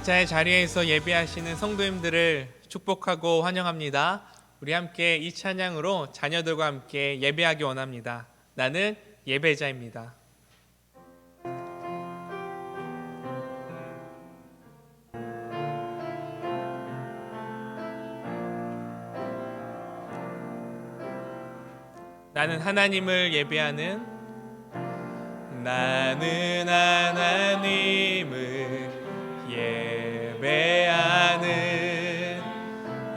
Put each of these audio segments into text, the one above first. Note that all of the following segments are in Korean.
각자의 자리에서 예배하시는 성도님들을 축복하고 환영합니다. 우리 함께 이 찬양으로 자녀들과 함께 예배하기 원합니다. 나는 예배자입니다. 나는 하나님을 예배하는, 나는 하나님을 예배하는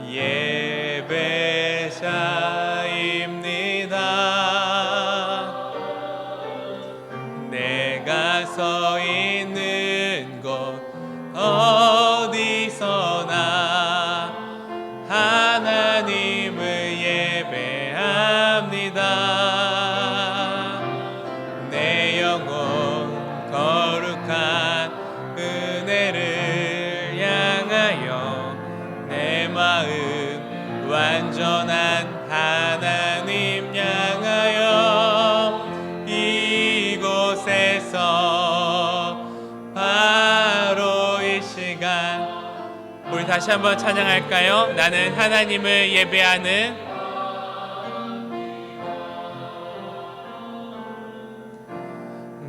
예배자입니다. 내가 서 있는 곳 어디서나 하나님을 예배합니다. 내 영혼 거룩한 은혜를 향하여 내 마음 완전한 하나님 향하여 이곳에서 바로 이 시간 우리 다시 한번 찬양할까요? 나는 하나님을 예배하는,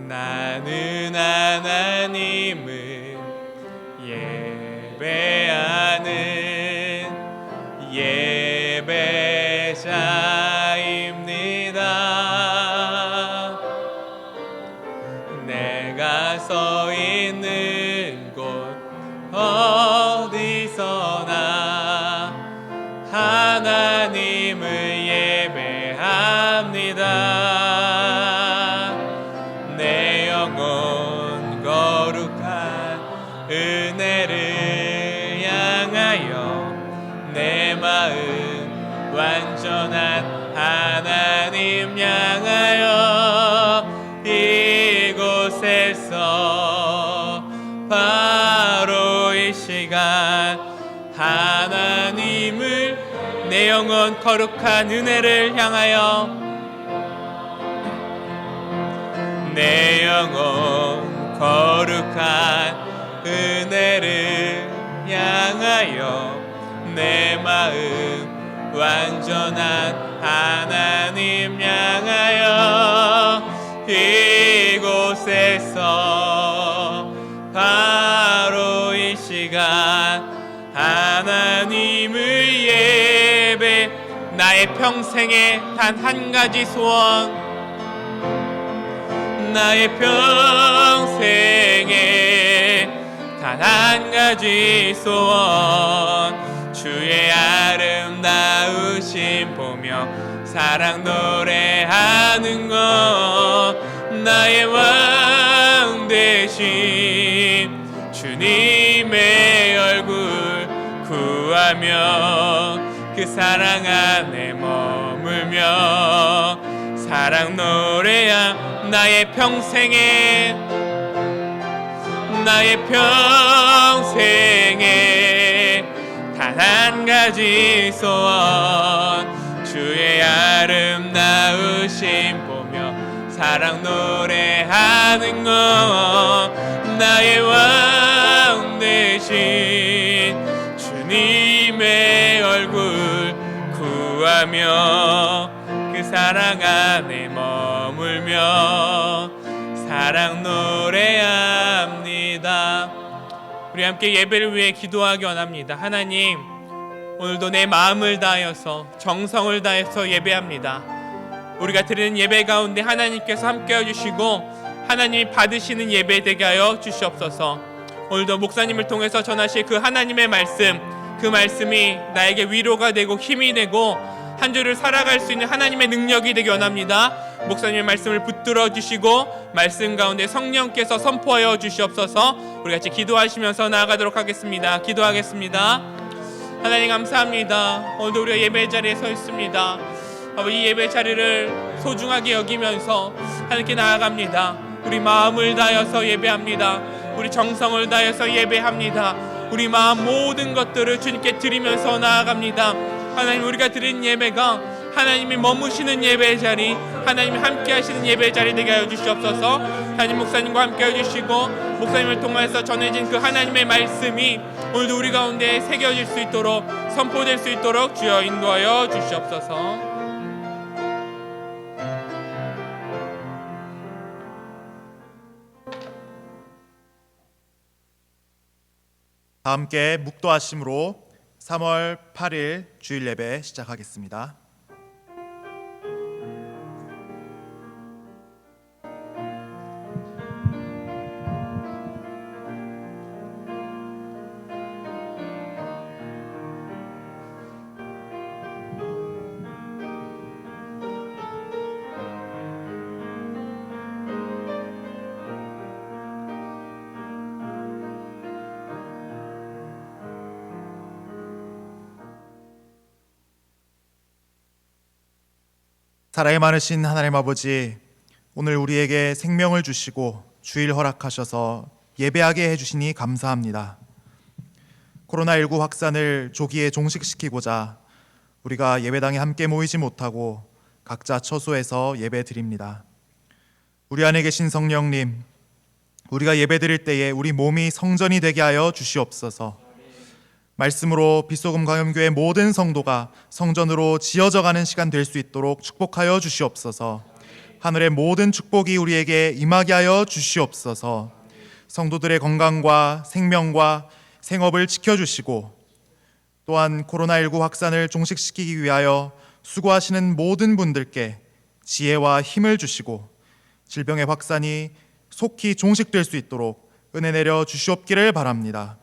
나는 하나님을 예배하는 예배자입니다. 내가 서 있는 곳 어디서나 하나님을 예배합니다. 내 영혼 거룩한 은혜를 향하여 내 마음 완전한 하나님 향하여 이곳에서 바로 이 시간 하나님을, 내 영혼 거룩한 은혜를 향하여 내 영혼 거룩한 은혜를 향하여 내 마음 완전한 하나님 향하여 이곳에서 바로 이 시간 하나님을 예배, 나의 평생에 단 한 가지 소원, 나의 평생에 단 한 가지 소원, 주의 아름다우심 보며 사랑 노래하는 것, 나의 왕 되신 주님의 얼굴 구하며 그 사랑 안에 머물며 사랑 노래야 나의 평생에, 나의 평생에 단 한 가지 소원, 주의 아름다우심 보며 사랑 노래하는 것, 나의 왕 되신 주님의 얼굴 구하며 그 사랑 안에 머물며 사랑 노래합니다. 우리 함께 예배를 위해 기도하기 원합니다. 하나님, 오늘도 내 마음을 다하여서 정성을 다해서 예배합니다. 우리가 드리는 예배 가운데 하나님께서 함께해 주시고 하나님이 받으시는 예배 되게 하여 주시옵소서. 오늘도 목사님을 통해서 전하실 그 하나님의 말씀, 그 말씀이 나에게 위로가 되고 힘이 되고 한 주를 살아갈 수 있는 하나님의 능력이 되기 원합니다. 목사님의 말씀을 붙들어 주시고 말씀 가운데 성령께서 선포하여 주시옵소서. 우리 같이 기도하시면서 나아가도록 하겠습니다. 기도하겠습니다. 하나님 감사합니다. 오늘도 우리가 예배 자리에 서 있습니다. 이 예배 자리를 소중하게 여기면서 하나님께 나아갑니다. 우리 마음을 다하여서 예배합니다. 우리 정성을 다해서 예배합니다. 우리 마음 모든 것들을 주님께 드리면서 나아갑니다. 하나님, 우리가 드린 예배가 하나님이 머무시는 예배 자리, 하나님이 함께 하시는 예배 자리 되게 하여 주시옵소서. 담임 목사님과 함께 해주시고 목사님을 통해서 전해진 그 하나님의 말씀이 오늘도 우리 가운데 새겨질 수 있도록 선포될 수 있도록 주여 인도하여 주시옵소서. 다 함께 묵도하심으로 3월 8일 주일 예배 시작하겠습니다. 사랑이 많으신 하나님 아버지, 오늘 우리에게 생명을 주시고 주일 허락하셔서 예배하게 해주시니 감사합니다. 코로나19 확산을 조기에 종식시키고자 우리가 예배당에 함께 모이지 못하고 각자 처소에서 예배 드립니다. 우리 안에 계신 성령님, 우리가 예배 드릴 때에 우리 몸이 성전이 되게 하여 주시옵소서. 말씀으로 빛소금 광염교회 모든 성도가 성전으로 지어져 가는 시간 될 수 있도록 축복하여 주시옵소서. 하늘의 모든 축복이 우리에게 임하게 하여 주시옵소서. 성도들의 건강과 생명과 생업을 지켜주시고 또한 코로나19 확산을 종식시키기 위하여 수고하시는 모든 분들께 지혜와 힘을 주시고 질병의 확산이 속히 종식될 수 있도록 은혜 내려 주시옵기를 바랍니다.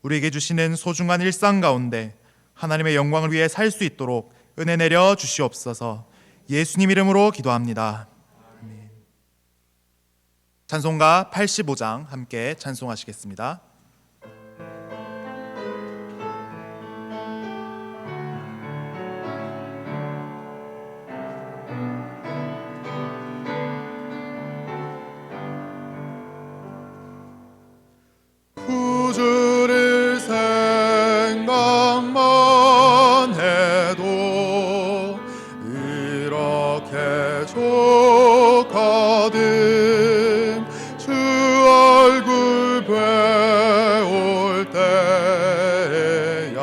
우리에게 주시는 소중한 일상 가운데 하나님의 영광을 위해 살 수 있도록 은혜 내려 주시옵소서. 예수님 이름으로 기도합니다. 아멘. 찬송가 85장 함께 찬송하시겠습니다. 구주를 생각만 해도 이렇게 좋거든. 주 얼굴 배울 때야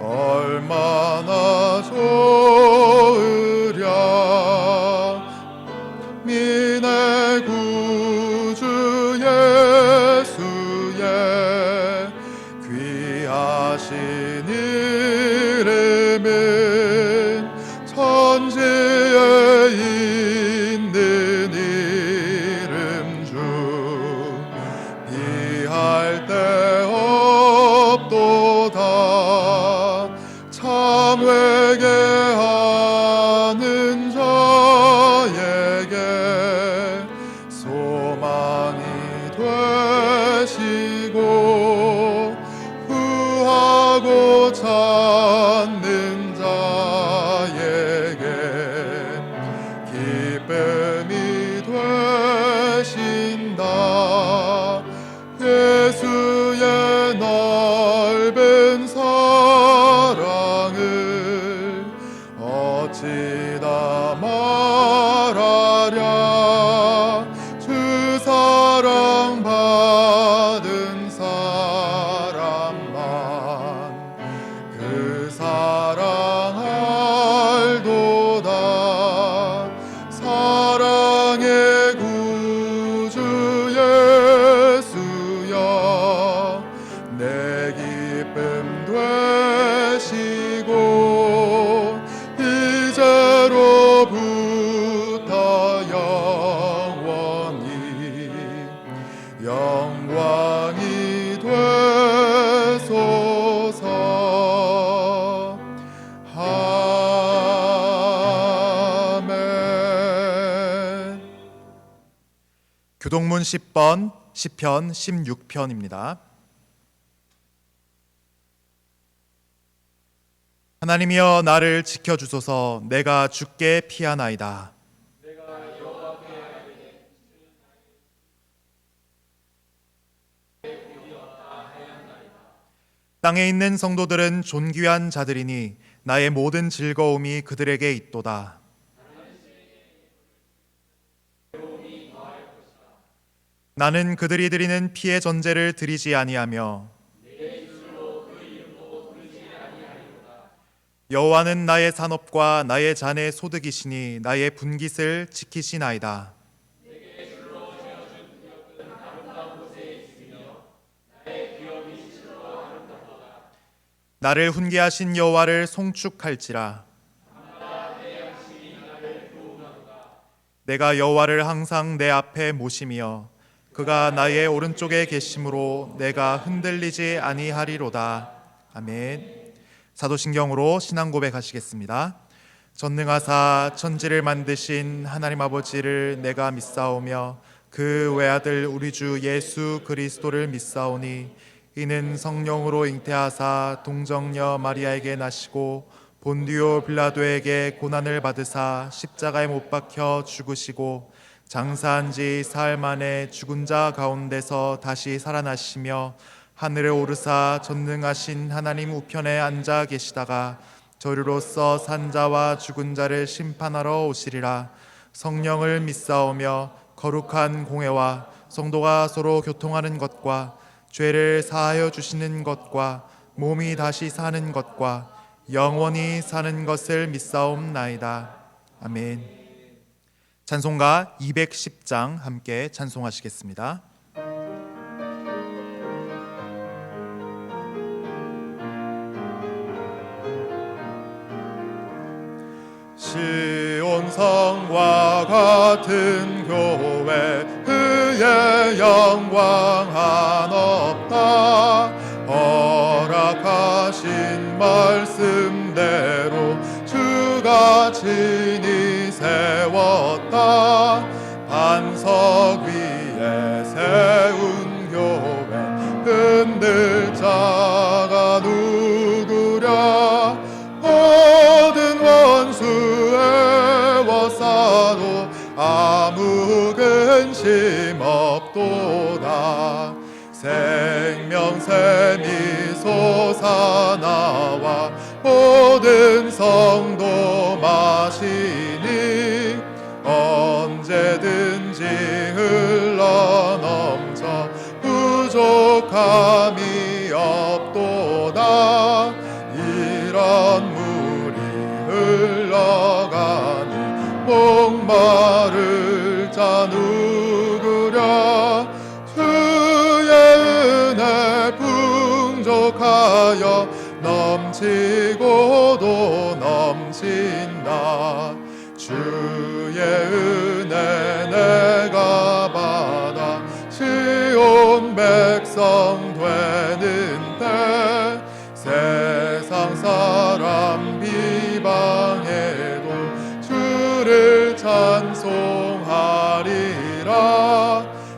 얼마나 좋으랴. 미네 구주 예수의 귀하신 이름은 천지에 있는 이름 중 비할 데 없도다. 참 회개하는 자에게 소망이 되시고 후하고 찾는 자에게 기쁨이 되신다. 예수의 넓은 사랑을 어찌다 말하랴. 주 사랑 받은 사람만 그 사랑 알도다. 사랑의 구주 예수여 내 기쁨 되시고 이제로부터 영원히 영광이 되소서. 아멘. 교동문 10번 시편 16편입니다. 하나님이여 나를 지켜주소서. 내가 주께 피하나이다. 땅에 있는 성도들은 존귀한 자들이니 나의 모든 즐거움이 그들에게 있도다. 나는 그들이 드리는 피의 전제를 드리지 아니하며 여호와는 나의 산업과 나의 잔의 소득이시니 나의 분깃을 지키시나이다. 나를 훈계하신 여호와를 송축할지라. 내가 여호와를 항상 내 앞에 모심이여 그가 나의 오른쪽에 계심으로 내가 흔들리지 아니하리로다. 아멘. 사도신경으로 신앙 고백하시겠습니다. 전능하사 천지를 만드신 하나님 아버지를 내가 믿사오며 그 외아들 우리 주 예수 그리스도를 믿사오니 이는 성령으로 잉태하사 동정녀 마리아에게 나시고 본디오 빌라도에게 고난을 받으사 십자가에 못 박혀 죽으시고 장사한 지 사흘 만에 죽은 자 가운데서 다시 살아나시며 하늘에 오르사 전능하신 하나님 우편에 앉아 계시다가 저리로서 산 자와 죽은 자를 심판하러 오시리라. 성령을 믿사오며 거룩한 공회와 성도가 서로 교통하는 것과 죄를 사하여 주시는 것과 몸이 다시 사는 것과 영원히 사는 것을 믿사옵나이다. 아멘. 찬송가 210장 함께 찬송하시겠습니다. 시온성과 같은 교회 그의 영광 한없다. 허락하신 말씀대로 주가 친히 세웠다. 반석 위에 세운 교회 흔들 자가 누구랴. 모든 원수 애워싸도 아무 근심 없도다. 생명샘이 솟아나와 모든 성도 마시니 언제든지 흘러넘쳐 부족함이 없도다. 이런 물이 흘러가니 목마를 자 누구랴. 주의 은혜 풍족하여 넘치고도 넘친다. 주의 은혜 내가 받아 시온 백성 되는 때 세상 사람 비방해도 주를 찬송하리라.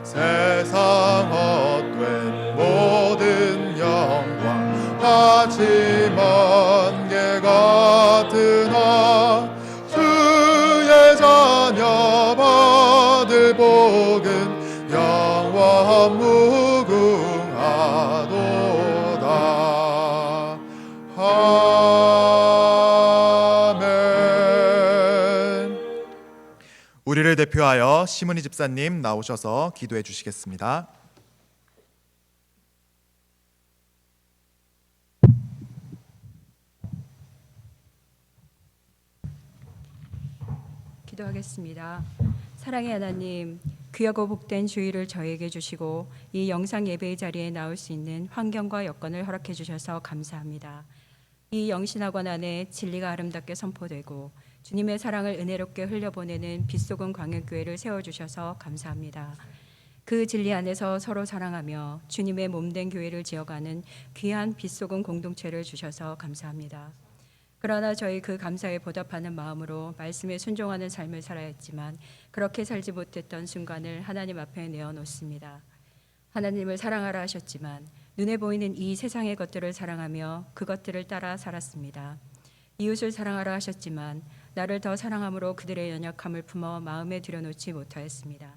세상 헛된 모든 영광 하지 먼 게 같으나 주의 자녀 받을 복은 영원 무궁하도다. 아멘. 우리를 대표하여 시므니 집사님 나오셔서 기도해 주시겠습니다. 기도하겠습니다. 사랑의 하나님, 귀하고 복된 주일을 저에게 주시고 이 영상 예배의 자리에 나올 수 있는 환경과 여건을 허락해 주셔서 감사합니다. 이 영신학원 안에 진리가 아름답게 선포되고 주님의 사랑을 은혜롭게 흘려보내는 빛속은 광역교회를 세워주셔서 감사합니다. 그 진리 안에서 서로 사랑하며 주님의 몸된 교회를 지어가는 귀한 빛속은 공동체를 주셔서 감사합니다. 그러나 저희 그 감사에 보답하는 마음으로 말씀에 순종하는 삶을 살아야 했지만 그렇게 살지 못했던 순간을 하나님 앞에 내어놓습니다. 하나님을 사랑하라 하셨지만 눈에 보이는 이 세상의 것들을 사랑하며 그것들을 따라 살았습니다. 이웃을 사랑하라 하셨지만 나를 더 사랑함으로 그들의 연약함을 품어 마음에 들여놓지 못하였습니다.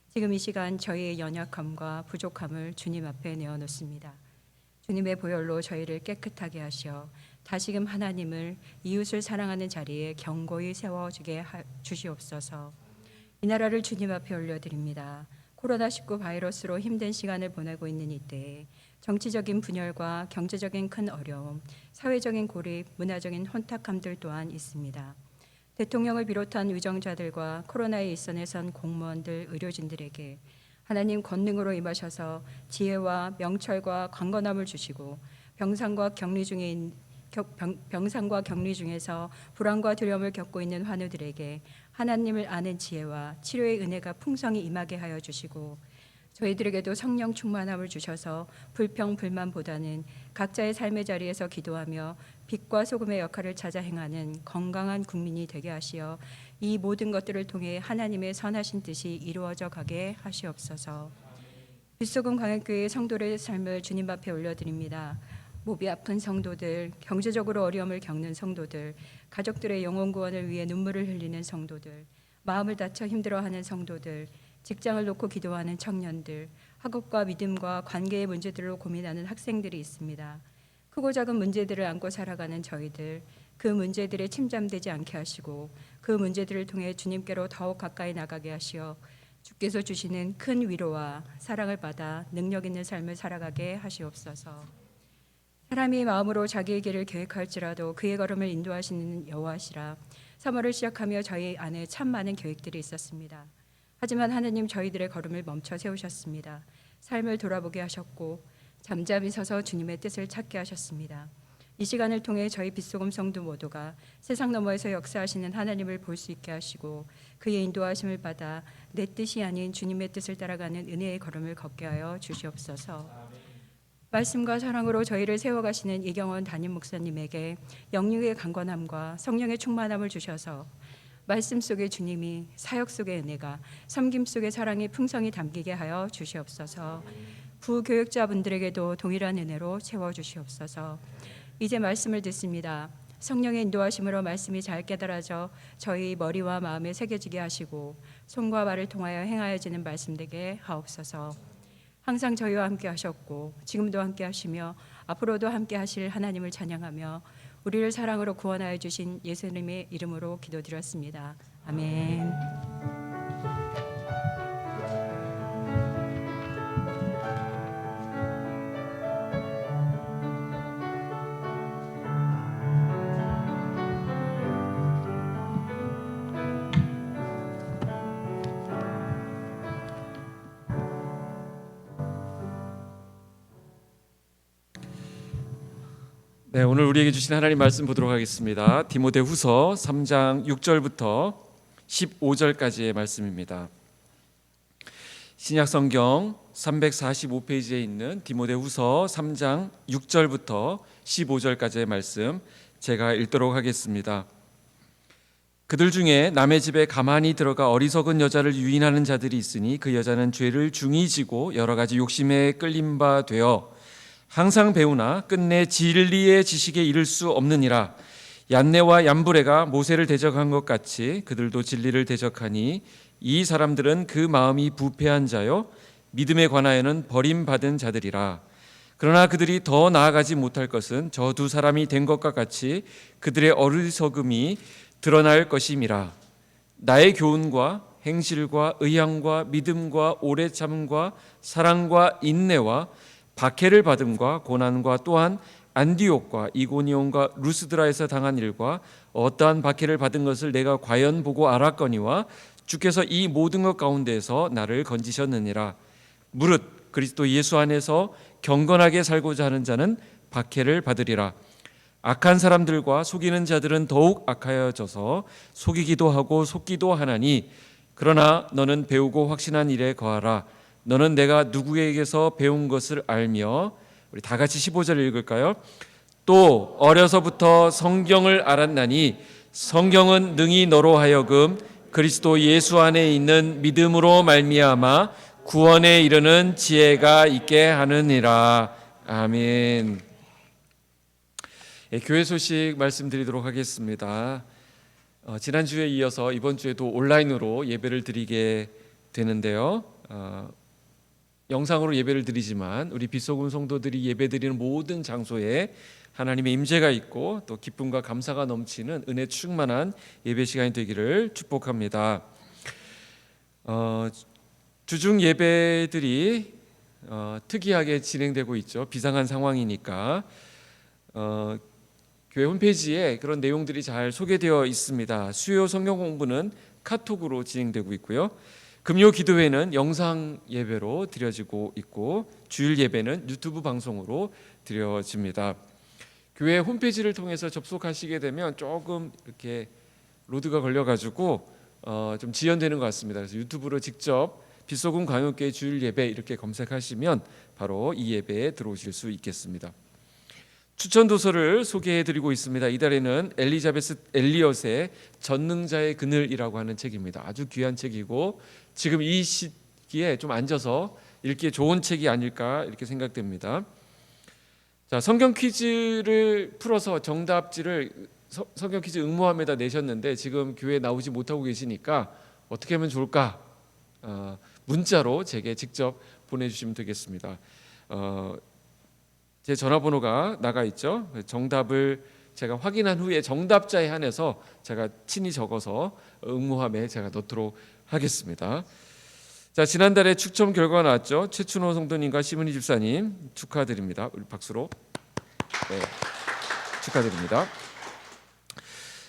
지금 이 시간 저희의 연약함과 부족함을 주님 앞에 내어놓습니다. 주님의 보혈로 저희를 깨끗하게 하시어 다시금 하나님을 이웃을 사랑하는 자리에 견고히 세워주게 주시옵소서. 이 나라를 주님 앞에 올려드립니다. 코로나19 바이러스로 힘든 시간을 보내고 있는 이때에 정치적인 분열과 경제적인 큰 어려움, 사회적인 고립, 문화적인 혼탁함들 또한 있습니다. 대통령을 비롯한 위정자들과 코로나에 일선에 선 공무원들, 의료진들에게 하나님 권능으로 임하셔서 지혜와 명철과 강건함을 주시고 병상과 격리 중에서 불안과 두려움을 겪고 있는 환우들에게 하나님을 아는 지혜와 치료의 은혜가 풍성히 임하게 하여 주시고 저희들에게도 성령 충만함을 주셔서 불평 불만보다는 각자의 삶의 자리에서 기도하며 빛과 소금의 역할을 찾아 행하는 건강한 국민이 되게 하시어 이 모든 것들을 통해 하나님의 선하신 뜻이 이루어져 가게 하시옵소서. 빛소금 광역교회 성도의 삶을 주님 앞에 올려드립니다. 몸이 아픈 성도들, 경제적으로 어려움을 겪는 성도들, 가족들의 영혼 구원을 위해 눈물을 흘리는 성도들, 마음을 다쳐 힘들어하는 성도들, 직장을 놓고 기도하는 청년들, 학업과 믿음과 관계의 문제들로 고민하는 학생들이 있습니다. 크고 작은 문제들을 안고 살아가는 저희들, 그 문제들에 침잠되지 않게 하시고 그 문제들을 통해 주님께로 더욱 가까이 나가게 하시어 주께서 주시는 큰 위로와 사랑을 받아 능력 있는 삶을 살아가게 하시옵소서. 사람이 마음으로 자기의 길을 계획할지라도 그의 걸음을 인도하시는 여호와시라. 3월을 시작하며 저희 안에 참 많은 계획들이 있었습니다. 하지만 하느님 저희들의 걸음을 멈춰 세우셨습니다. 삶을 돌아보게 하셨고 잠잠히 서서 주님의 뜻을 찾게 하셨습니다. 이 시간을 통해 저희 빛소금 성도 모두가 세상 너머에서 역사하시는 하나님을 볼 수 있게 하시고 그의 인도하심을 받아 내 뜻이 아닌 주님의 뜻을 따라가는 은혜의 걸음을 걷게 하여 주시옵소서. 말씀과 사랑으로 저희를 세워가시는 이경원 담임 목사님에게 영육의 강건함과 성령의 충만함을 주셔서 말씀 속의 주님이, 사역 속의 은혜가, 섬김 속의 사랑이 풍성히 담기게 하여 주시옵소서. 부교육자분들에게도 동일한 은혜로 채워주시옵소서. 이제 말씀을 듣습니다. 성령의 인도하심으로 말씀이 잘 깨달아져 저희 머리와 마음에 새겨지게 하시고 손과 발을 통하여 행하여지는 말씀 되게 하옵소서. 항상 저희와 함께 하셨고 지금도 함께 하시며 앞으로도 함께 하실 하나님을 찬양하며 우리를 사랑으로 구원하여 주신 예수님의 이름으로 기도드렸습니다. 아멘. 네, 오늘 우리에게 주신 하나님 말씀 보도록 하겠습니다. 디모데후서 3장 6절부터 15절까지의 말씀입니다. 신약 성경 345페이지에 있는 디모데후서 3장 6절부터 15절까지의 말씀 제가 읽도록 하겠습니다. 그들 중에 남의 집에 가만히 들어가 어리석은 여자를 유인하는 자들이 있으니 그 여자는 죄를 중히 지고 여러 가지 욕심에 끌린 바 되어 항상 배우나 끝내 진리의 지식에 이를 수 없느니라. 얀네와 얀브레가 모세를 대적한 것 같이 그들도 진리를 대적하니 이 사람들은 그 마음이 부패한 자요 믿음에 관하여는 버림받은 자들이라. 그러나 그들이 더 나아가지 못할 것은 저 두 사람이 된 것과 같이 그들의 어리석음이 드러날 것임이라. 나의 교훈과 행실과 의향과 믿음과 오래 참과 사랑과 인내와 박해를 받음과 고난과 또한 안디옥과 이고니온과 루스드라에서 당한 일과 어떠한 박해를 받은 것을 내가 과연 보고 알았거니와 주께서 이 모든 것 가운데에서 나를 건지셨느니라. 무릇 그리스도 예수 안에서 경건하게 살고자 하는 자는 박해를 받으리라. 악한 사람들과 속이는 자들은 더욱 악하여져서 속이기도 하고 속기도 하나니 그러나 너는 배우고 확신한 일에 거하라. 너는 내가 누구에게서 배운 것을 알며 우리 다 같이 15절 읽을까요? 또 어려서부터 성경을 알았나니 성경은 능히 너로 하여금 그리스도 예수 안에 있는 믿음으로 말미암아 구원에 이르는 지혜가 있게 하느니라. 아멘. 교회 소식 말씀드리도록 하겠습니다. 지난주에 이어서 이번 주에도 온라인으로 예배를 드리게 되는데요. 영상으로 예배를 드리지만 우리 빛소금 성도들이 예배드리는 모든 장소에 하나님의 임재가 있고 또 기쁨과 감사가 넘치는 은혜 충만한 예배 시간이 되기를 축복합니다. 주중 예배들이 특이하게 진행되고 있죠. 비상한 상황이니까 교회 홈페이지에 그런 내용들이 잘 소개되어 있습니다. 수요 성경 공부는 카톡으로 진행되고 있고요. 금요 기도회는 영상 예배로 드려지고 있고 주일 예배는 유튜브 방송으로 드려집니다. 교회 홈페이지를 통해서 접속하시게 되면 조금 이렇게 로드가 걸려가지고 좀 지연되는 것 같습니다. 그래서 유튜브로 직접 빗소금 광역교회 주일 예배 이렇게 검색하시면 바로 이 예배에 들어오실 수 있겠습니다. 추천 도서를 소개해드리고 있습니다. 이달에는 엘리자베스 엘리엇의 전능자의 그늘이라고 하는 책입니다. 아주 귀한 책이고 지금 이 시기에 좀 앉아서 읽기에 좋은 책이 아닐까 이렇게 생각됩니다. 자, 성경 퀴즈를 풀어서 정답지를 성경 퀴즈 응모함에다 내셨는데 지금 교회에 나오지 못하고 계시니까 어떻게 하면 좋을까? 문자로 제게 직접 보내주시면 되겠습니다. 제 전화번호가 나가 있죠. 정답을 제가 확인한 후에 정답자에 한해서 제가 친히 적어서 응모함에 제가 넣도록 하겠습니다. 자, 지난달에 추첨 결과가 나왔죠. 최춘호 성도님과 시문희 집사님 축하드립니다. 우리 박수로 축하드립니다.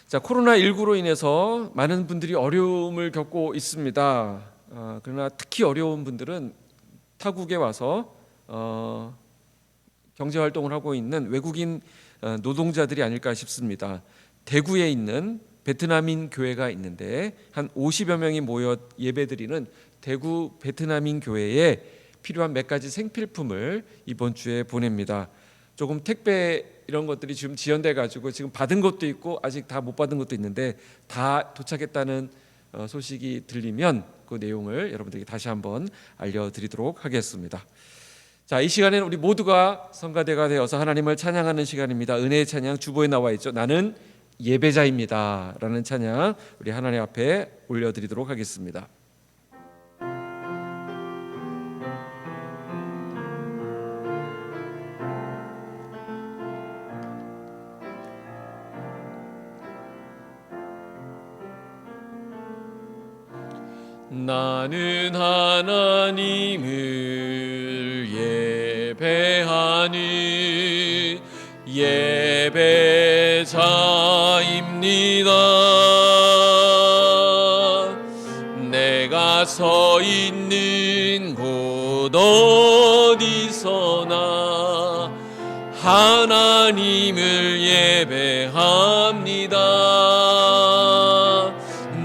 자, 코로나19로 인해서 많은 분들이 어려움을 겪고 있습니다. 그러나 특히 어려운 분들은 타국에 와서 경제활동을 하고 있는 외국인 노동자들이 아닐까 싶습니다. 대구에 있는 베트남인 교회가 있는데 한 50여 명이 모여 예배드리는 대구 베트남인 교회에 필요한 몇 가지 생필품을 이번 주에 보냅니다. 조금 택배 이런 것들이 지금 지연돼 가지고 지금 받은 것도 있고 아직 다 못 받은 것도 있는데 다 도착했다는 소식이 들리면 그 내용을 여러분들에게 다시 한번 알려드리도록 하겠습니다. 자, 이 시간에는 우리 모두가 성가대가 되어서 하나님을 찬양하는 시간입니다. 은혜의 찬양 주보에 나와 있죠. 나는 예배자입니다 라는 찬양 우리 하나님 앞에 올려드리도록 하겠습니다. 나는 하나님을 예배하는 예배자입니다. 내가 서 있는 곳 어디서나 하나님을 예배합니다.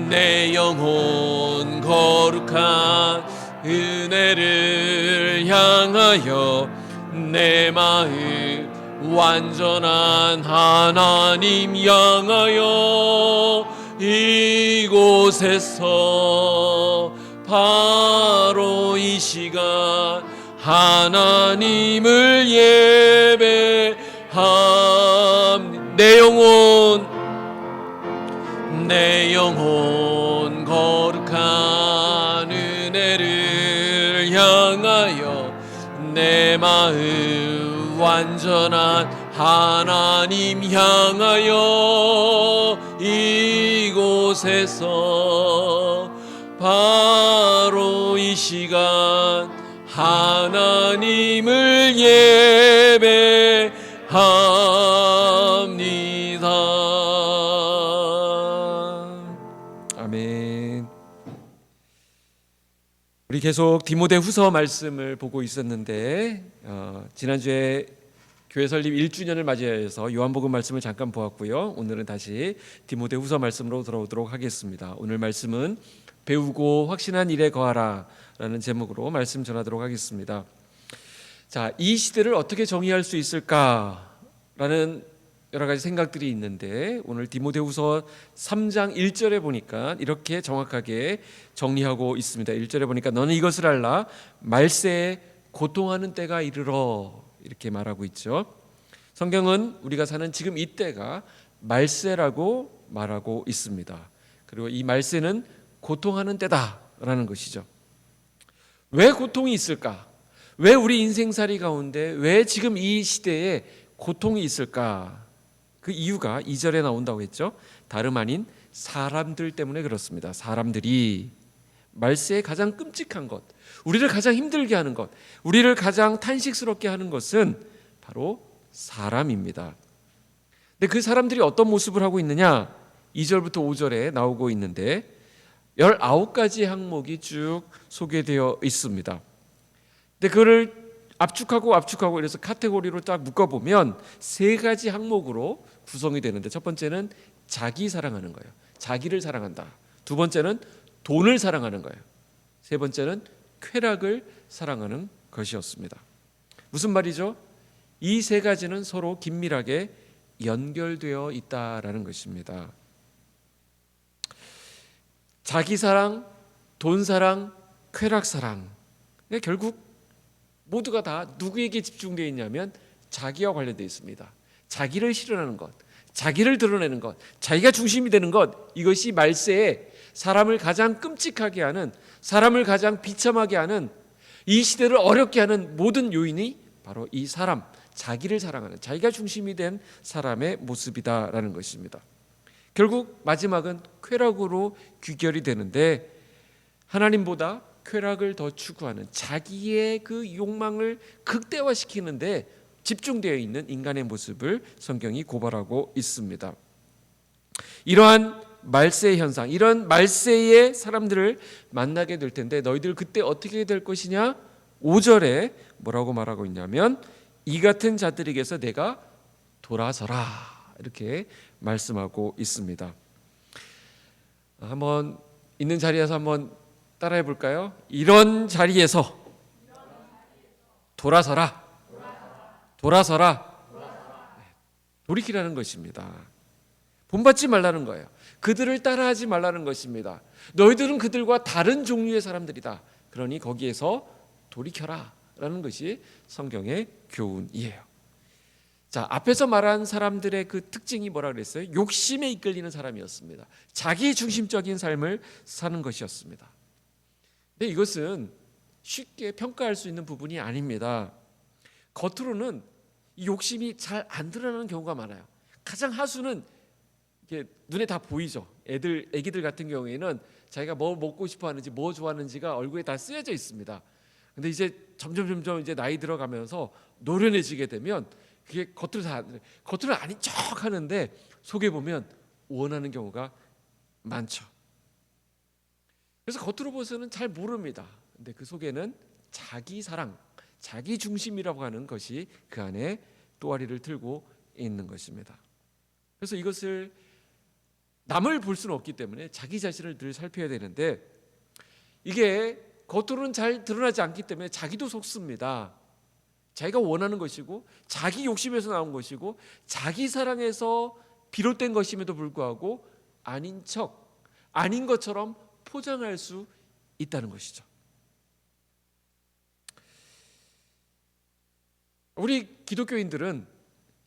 내 영혼 거룩한 은혜를 향하여 내 마음 완전한 하나님 향하여 이곳에서 바로 이 시간 하나님을 예배합니다. 내 영혼 거룩한 은혜를 향하여 내 마음 완전한 하나님 향하여 이곳에서 바로 이 시간 하나님을 예배합니다. 아멘. 우리 계속 디모데후서 말씀을 보고 있었는데 지난주에 교회 설립 1주년을 맞이해서 요한복음 말씀을 잠깐 보았고요. 오늘은 다시 디모데후서 말씀으로 돌아오도록 하겠습니다. 오늘 말씀은 배우고 확신한 일에 거하라 라는 제목으로 말씀 전하도록 하겠습니다. 자, 이 시대를 어떻게 정의할 수 있을까라는 여러 가지 생각들이 있는데 오늘 디모데후서 3장 1절에 보니까 이렇게 정확하게 정리하고 있습니다. 1절에 보니까 너는 이것을 알라 말세에 고통하는 때가 이르러 이렇게 말하고 있죠. 성경은 우리가 사는 지금 이 때가 말세라고 말하고 있습니다. 그리고 이 말세는 고통하는 때다라는 것이죠. 왜 고통이 있을까? 왜 우리 인생살이 가운데 왜 지금 이 시대에 고통이 있을까? 그 이유가 2절에 나온다고 했죠. 다름 아닌 사람들 때문에 그렇습니다. 사람들이 말세의 가장 끔찍한 것, 우리를 가장 힘들게 하는 것, 우리를 가장 탄식스럽게 하는 것은 바로 사람입니다. 근데 그 사람들이 어떤 모습을 하고 있느냐? 2절부터 5절에 나오고 있는데 19가지 항목이 쭉 소개되어 있습니다. 근데 그거를 압축하고 이래서 카테고리로 딱 묶어보면 3가지 항목으로 구성이 되는데, 첫 번째는 자기 사랑하는 거예요. 자기를 사랑한다. 두 번째는 돈을 사랑하는 거예요. 세 번째는 쾌락을 사랑하는 것이었습니다. 무슨 말이죠? 이 3가지는 서로 긴밀하게 연결되어 있다라는 것입니다. 자기 사랑, 돈 사랑, 쾌락 사랑. 그러니까 결국 모두가 다 누구에게 집중되어 있냐면 자기와 관련되어 있습니다. 자기를 실현하는 것, 자기를 드러내는 것, 자기가 중심이 되는 것, 이것이 말세에 사람을 가장 끔찍하게 하는, 사람을 가장 비참하게 하는, 이 시대를 어렵게 하는 모든 요인이 바로 이 사람, 자기를 사랑하는, 자기가 중심이 된 사람의 모습이다라는 것입니다. 결국 마지막은 쾌락으로 귀결이 되는데, 하나님보다 쾌락을 더 추구하는, 자기의 그 욕망을 극대화시키는데 집중되어 있는 인간의 모습을 성경이 고발하고 있습니다. 이러한 말세의 현상, 이런 말세의 사람들을 만나게 될 텐데 너희들 그때 어떻게 될 것이냐? 5절에 뭐라고 말하고 있냐면 이 같은 자들에게서 내가 돌아서라, 이렇게 말씀하고 있습니다. 한번 있는 자리에서 한번 따라해 볼까요? 이런 자리에서 돌아서라. 돌아서라. 돌이키라는 것입니다. 본받지 말라는 거예요. 그들을 따라하지 말라는 것입니다. 너희들은 그들과 다른 종류의 사람들이다. 그러니 거기에서 돌이켜라 라는 것이 성경의 교훈이에요. 자, 앞에서 말한 사람들의 그 특징이 뭐라 그랬어요? 욕심에 이끌리는 사람이었습니다. 자기 중심적인 삶을 사는 것이었습니다. 근데 이것은 쉽게 평가할 수 있는 부분이 아닙니다. 겉으로는 이 욕심이 잘 안 드러나는 경우가 많아요. 가장 하수는 이게 눈에 다 보이죠. 애기들 같은 경우에는 자기가 뭐 먹고 싶어 하는지, 뭐 좋아하는지가 얼굴에 다 쓰여져 있습니다. 근데 이제 점점 이제 나이 들어가면서 노련해지게 되면 그게 겉으로는 아닌 척 하는데 속에 보면 원하는 경우가 많죠. 그래서 겉으로 보서는 잘 모릅니다. 근데 그 속에는 자기 사랑, 자기 중심이라고 하는 것이 그 안에 또아리를 틀고 있는 것입니다. 그래서 이것을 남을 볼 수는 없기 때문에 자기 자신을 늘 살펴야 되는데, 이게 겉으로는 잘 드러나지 않기 때문에 자기도 속습니다. 자기가 원하는 것이고 자기 욕심에서 나온 것이고 자기 사랑에서 비롯된 것임에도 불구하고 아닌 척, 아닌 것처럼 포장할 수 있다는 것이죠. 우리 기독교인들은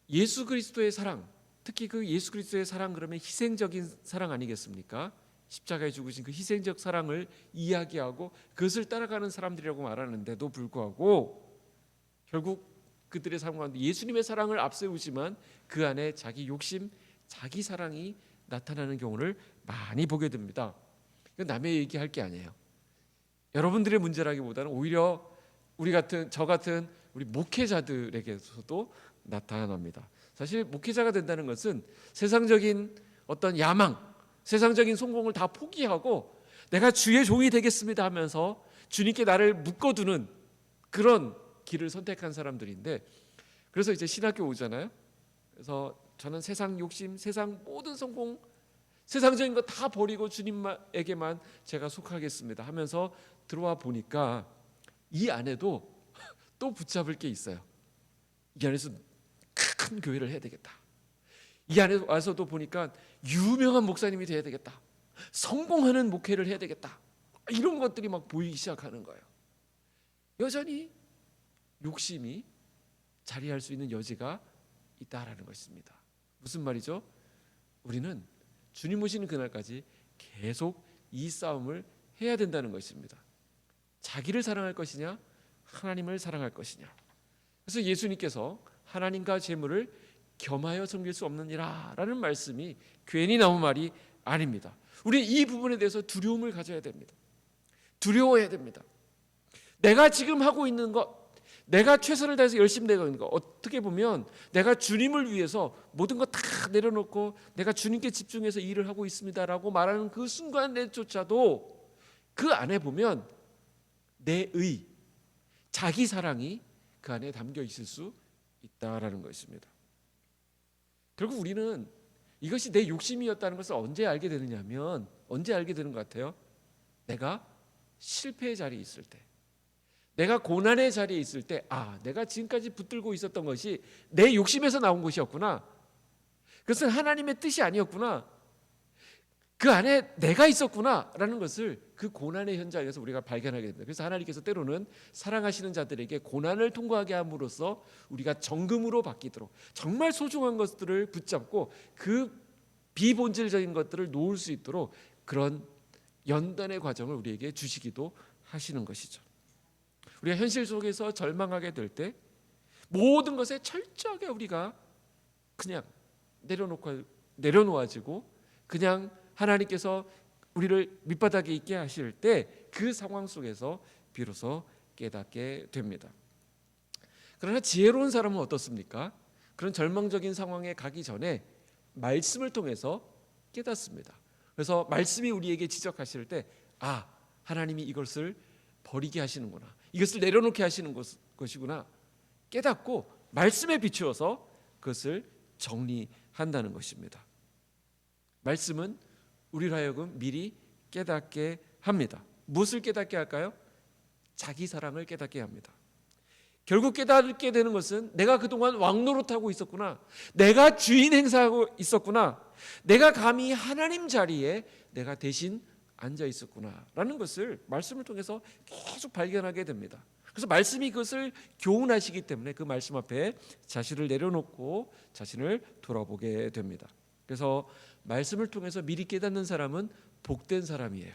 예수 그리스도의 사랑, 특히 그 예수 그리스도의 사랑 그러면 희생적인 사랑 아니겠습니까? 십자가에 죽으신 그 희생적 사랑을 이야기하고 그것을 따라가는 사람들이라고 말하는데도 불구하고 결국 그들의 삶 가운데 예수님의 사랑을 앞세우지만 그 안에 자기 욕심, 자기 사랑이 나타나는 경우를 많이 보게 됩니다. 이건 남의 얘기할 게 아니에요. 여러분들의 문제라기보다는 오히려 저 같은 우리 목회자들에게서도 나타납니다. 사실 목회자가 된다는 것은 세상적인 어떤 야망, 세상적인 성공을 다 포기하고 내가 주의 종이 되겠습니다 하면서 주님께 나를 묶어두는 그런 길을 선택한 사람들인데, 그래서 이제 신학교 오잖아요. 그래서 저는 세상 욕심, 세상 모든 성공, 세상적인 거 다 버리고 주님에게만 제가 속하겠습니다 하면서 들어와 보니까 이 안에도 또 붙잡을 게 있어요. 이 안에서 큰 교회를 해야 되겠다. 이 안에 와서도 보니까 유명한 목사님이 돼야 되겠다. 성공하는 목회를 해야 되겠다. 이런 것들이 막 보이기 시작하는 거예요. 여전히 욕심이 자리할 수 있는 여지가 있다라는 것입니다. 무슨 말이죠? 우리는 주님 오시는 그날까지 계속 이 싸움을 해야 된다는 것입니다. 자기를 사랑할 것이냐, 하나님을 사랑할 것이냐. 그래서 예수님께서 하나님과 재물을 겸하여 섬길 수 없느니라 라는 말씀이 괜히 나온 말이 아닙니다. 우리 이 부분에 대해서 두려움을 가져야 됩니다. 두려워해야 됩니다. 내가 지금 하고 있는 것, 내가 최선을 다해서 열심히 내고 있는 것, 어떻게 보면 내가 주님을 위해서 모든 거 다 내려놓고 내가 주님께 집중해서 일을 하고 있습니다라고 말하는 그 순간에조차도 그 안에 보면 내 의, 자기 사랑이 그 안에 담겨 있을 수 있다라는 것입니다. 결국 우리는 이것이 내 욕심이었다는 것을 언제 알게 되느냐면, 언제 알게 되는 것 같아요? 내가 실패의 자리에 있을 때, 내가 고난의 자리에 있을 때, 내가 지금까지 붙들고 있었던 것이 내 욕심에서 나온 것이었구나. 그것은 하나님의 뜻이 아니었구나. 그 안에 내가 있었구나라는 것을 그 고난의 현장에서 우리가 발견하게 됩니다. 그래서 하나님께서 때로는 사랑하시는 자들에게 고난을 통과하게 함으로써 우리가 정금으로 바뀌도록, 정말 소중한 것들을 붙잡고 그 비본질적인 것들을 놓을 수 있도록 그런 연단의 과정을 우리에게 주시기도 하시는 것이죠. 우리가 현실 속에서 절망하게 될 때 모든 것에 철저하게 우리가 그냥 내려놓아지고 그냥 하나님께서 우리를 밑바닥에 있게 하실 때 그 상황 속에서 비로소 깨닫게 됩니다. 그러나 지혜로운 사람은 어떻습니까? 그런 절망적인 상황에 가기 전에 말씀을 통해서 깨닫습니다. 그래서 말씀이 우리에게 지적하실 때 하나님이 이것을 버리게 하시는구나, 이것을 내려놓게 하시는 것이구나 깨닫고 말씀에 비추어서 그것을 정리한다는 것입니다. 말씀은 우리로 하여금 미리 깨닫게 합니다. 무엇을 깨닫게 할까요? 자기 사랑을 깨닫게 합니다. 결국 깨닫게 되는 것은 내가 그동안 왕노릇하고 있었구나, 내가 주인 행사하고 있었구나, 내가 감히 하나님 자리에 내가 대신 앉아 있었구나 라는 것을 말씀을 통해서 계속 발견하게 됩니다. 그래서 말씀이 그것을 교훈하시기 때문에 그 말씀 앞에 자신을 내려놓고 자신을 돌아보게 됩니다. 그래서 말씀을 통해서 미리 깨닫는 사람은 복된 사람이에요.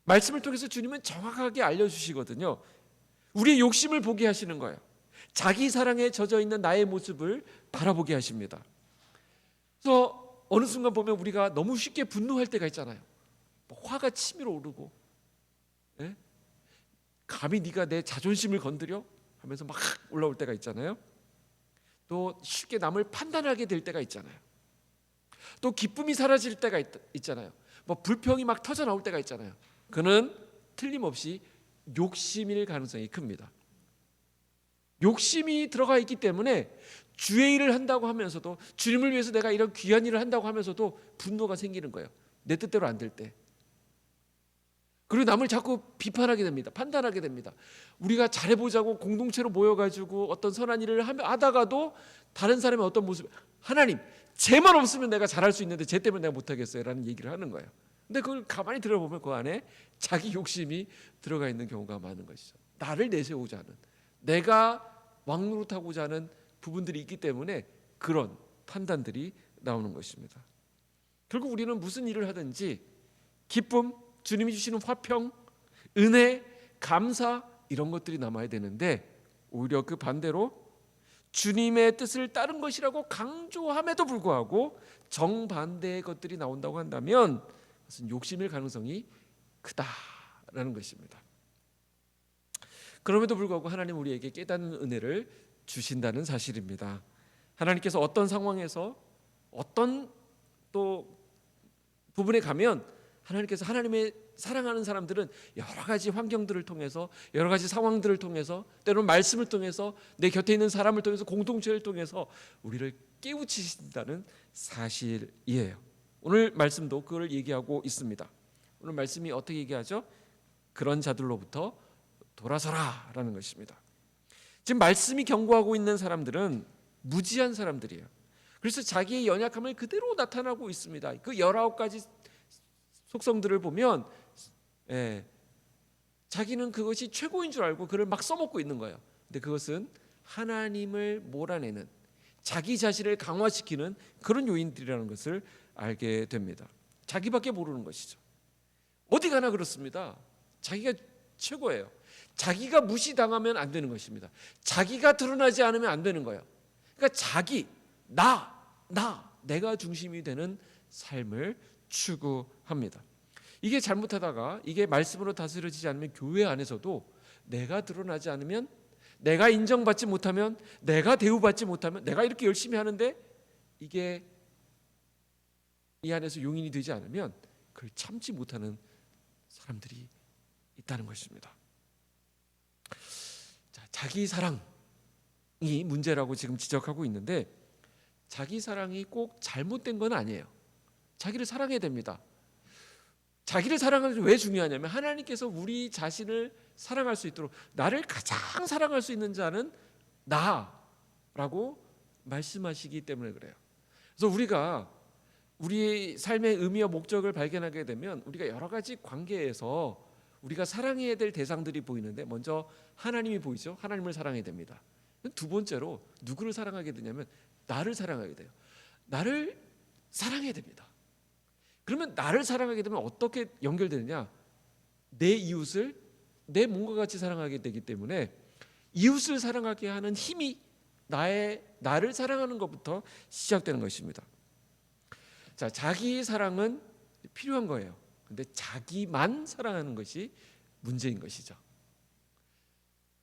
말씀을 통해서 주님은 정확하게 알려주시거든요. 우리의 욕심을 보게 하시는 거예요. 자기 사랑에 젖어 있는 나의 모습을 바라보게 하십니다. 그래서 어느 순간 보면 우리가 너무 쉽게 분노할 때가 있잖아요. 화가 치밀어 오르고, 감히 네가 내 자존심을 건드려? 하면서 막 올라올 때가 있잖아요. 또 쉽게 남을 판단하게 될 때가 있잖아요. 또 기쁨이 사라질 때가 있잖아요. 불평이 막 터져 나올 때가 있잖아요. 그는 틀림없이 욕심일 가능성이 큽니다. 욕심이 들어가 있기 때문에 주의 일을 한다고 하면서도, 주님을 위해서 내가 이런 귀한 일을 한다고 하면서도 분노가 생기는 거예요. 내 뜻대로 안 될 때. 그리고 남을 자꾸 비판하게 됩니다. 판단하게 됩니다. 우리가 잘해보자고 공동체로 모여가지고 어떤 선한 일을 하다가도 다른 사람의 어떤 모습, 하나님 쟤만 없으면 내가 잘할 수 있는데 쟤 때문에 내가 못하겠어요 라는 얘기를 하는 거예요. 근데 그걸 가만히 들어보면 그 안에 자기 욕심이 들어가 있는 경우가 많은 것이죠. 나를 내세우자 하는, 내가 왕노릇하고자 하는 부분들이 있기 때문에 그런 판단들이 나오는 것입니다. 결국 우리는 무슨 일을 하든지 기쁨, 주님이 주시는 화평, 은혜, 감사 이런 것들이 남아야 되는데 오히려 그 반대로 주님의 뜻을 따른 것이라고 강조함에도 불구하고 정반대의 것들이 나온다고 한다면 그것은 욕심일 가능성이 크다라는 것입니다. 그럼에도 불구하고 하나님 우리에게 깨닫는 은혜를 주신다는 사실입니다. 하나님께서 어떤 상황에서 어떤 또 부분에 가면 하나님께서 하나님의 사랑하는 사람들은 여러 가지 환경들을 통해서, 여러 가지 상황들을 통해서, 때로는 말씀을 통해서, 내 곁에 있는 사람을 통해서, 공동체를 통해서 우리를 깨우치신다는 사실이에요. 오늘 말씀도 그걸 얘기하고 있습니다. 오늘 말씀이 어떻게 얘기하죠? 그런 자들로부터 돌아서라 라는 것입니다. 지금 말씀이 경고하고 있는 사람들은 무지한 사람들이에요. 그래서 자기의 연약함을 그대로 나타나고 있습니다. 그 19가지 속성들을 보면 자기는 그것이 최고인 줄 알고 그걸 막 써먹고 있는 거예요. 근데 그것은 하나님을 몰아내는, 자기 자신을 강화시키는 그런 요인들이라는 것을 알게 됩니다. 자기밖에 모르는 것이죠. 어디 가나 그렇습니다. 자기가 최고예요. 자기가 무시당하면 안 되는 것입니다. 자기가 드러나지 않으면 안 되는 거예요. 그러니까 자기, 내가 중심이 되는 삶을 추구합니다. 이게 잘못하다가 이게 말씀으로 다스려지지 않으면 교회 안에서도 내가 드러나지 않으면, 내가 인정받지 못하면, 내가 대우받지 못하면, 내가 이렇게 열심히 하는데 이게 이 안에서 용인이 되지 않으면 그걸 참지 못하는 사람들이 있다는 것입니다. 자, 자기 사랑이 문제라고 지금 지적하고 있는데, 자기 사랑이 꼭 잘못된 건 아니에요. 자기를 사랑해야 됩니다. 자기를 사랑하는 게 왜 중요하냐면, 하나님께서 우리 자신을 사랑할 수 있도록 나를 가장 사랑할 수 있는 자는 나라고 말씀하시기 때문에 그래요. 그래서 우리가 우리의 삶의 의미와 목적을 발견하게 되면 우리가 여러 가지 관계에서 우리가 사랑해야 될 대상들이 보이는데, 먼저 하나님이 보이죠. 하나님을 사랑해야 됩니다. 두 번째로 누구를 사랑하게 되냐면 나를 사랑하게 돼요. 나를 사랑해야 됩니다. 그러면 나를 사랑하게 되면 어떻게 연결되느냐? 내 이웃을 내 몸과 같이 사랑하게 되기 때문에 이웃을 사랑하게 하는 힘이 나를 사랑하는 것부터 시작되는 것입니다. 자, 자기 사랑은 필요한 거예요. 근데 자기만 사랑하는 것이 문제인 것이죠.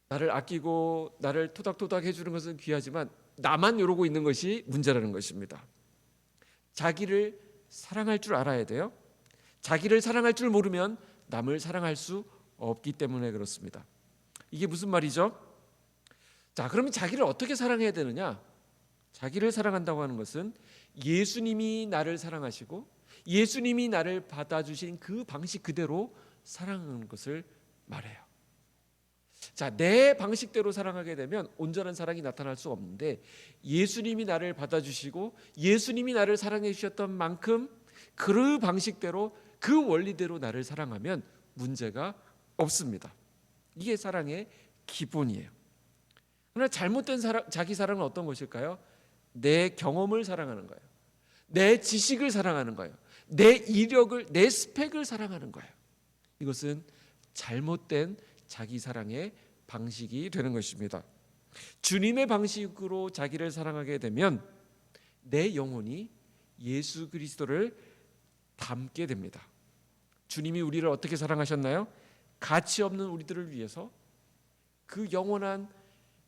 나를 아끼고 나를 토닥토닥 해주는 것은 귀하지만 나만 이러고 있는 것이 문제라는 것입니다. 자기를 사랑할 줄 알아야 돼요. 자기를 사랑할 줄 모르면 남을 사랑할 수 없기 때문에 그렇습니다. 이게 무슨 말이죠? 자, 그러면 자기를 어떻게 사랑해야 되느냐? 자기를 사랑한다고 하는 것은 예수님이 나를 사랑하시고 예수님이 나를 받아주신 그 방식 그대로 사랑하는 것을 말해요. 자, 내 방식대로 사랑하게 되면 온전한 사랑이 나타날 수 없는데, 예수님이 나를 받아주시고 예수님이 나를 사랑해 주셨던 만큼 그 방식대로, 그 원리대로 나를 사랑하면 문제가 없습니다. 이게 사랑의 기본이에요. 그러나 잘못된 자기 사랑은 어떤 것일까요? 내 경험을 사랑하는 거예요. 내 지식을 사랑하는 거예요. 내 이력을, 내 스펙을 사랑하는 거예요. 이것은 잘못된 자기 사랑의 방식이 되는 것입니다. 주님의 방식으로 자기를 사랑하게 되면 내 영혼이 예수 그리스도를 닮게 됩니다. 주님이 우리를 어떻게 사랑하셨나요? 가치 없는 우리들을 위해서 그 영원한,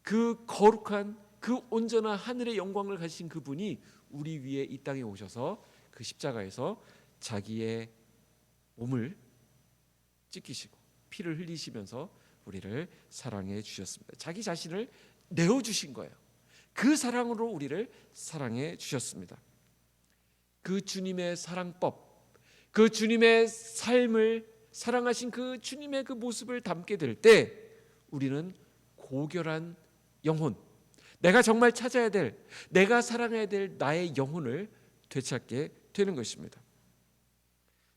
그 거룩한, 그 온전한 하늘의 영광을 가지신 그분이 우리 위에 이 땅에 오셔서 그 십자가에서 자기의 몸을 찢기시고 피를 흘리시면서 우리를 사랑해 주셨습니다. 자기 자신을 내어주신 거예요. 그 사랑으로 우리를 사랑해 주셨습니다. 그 주님의 사랑법, 그 주님의 삶을 사랑하신 그 주님의 그 모습을 담게 될 때 우리는 고결한 영혼, 내가 정말 찾아야 될, 내가 사랑해야 될 나의 영혼을 되찾게 되는 것입니다.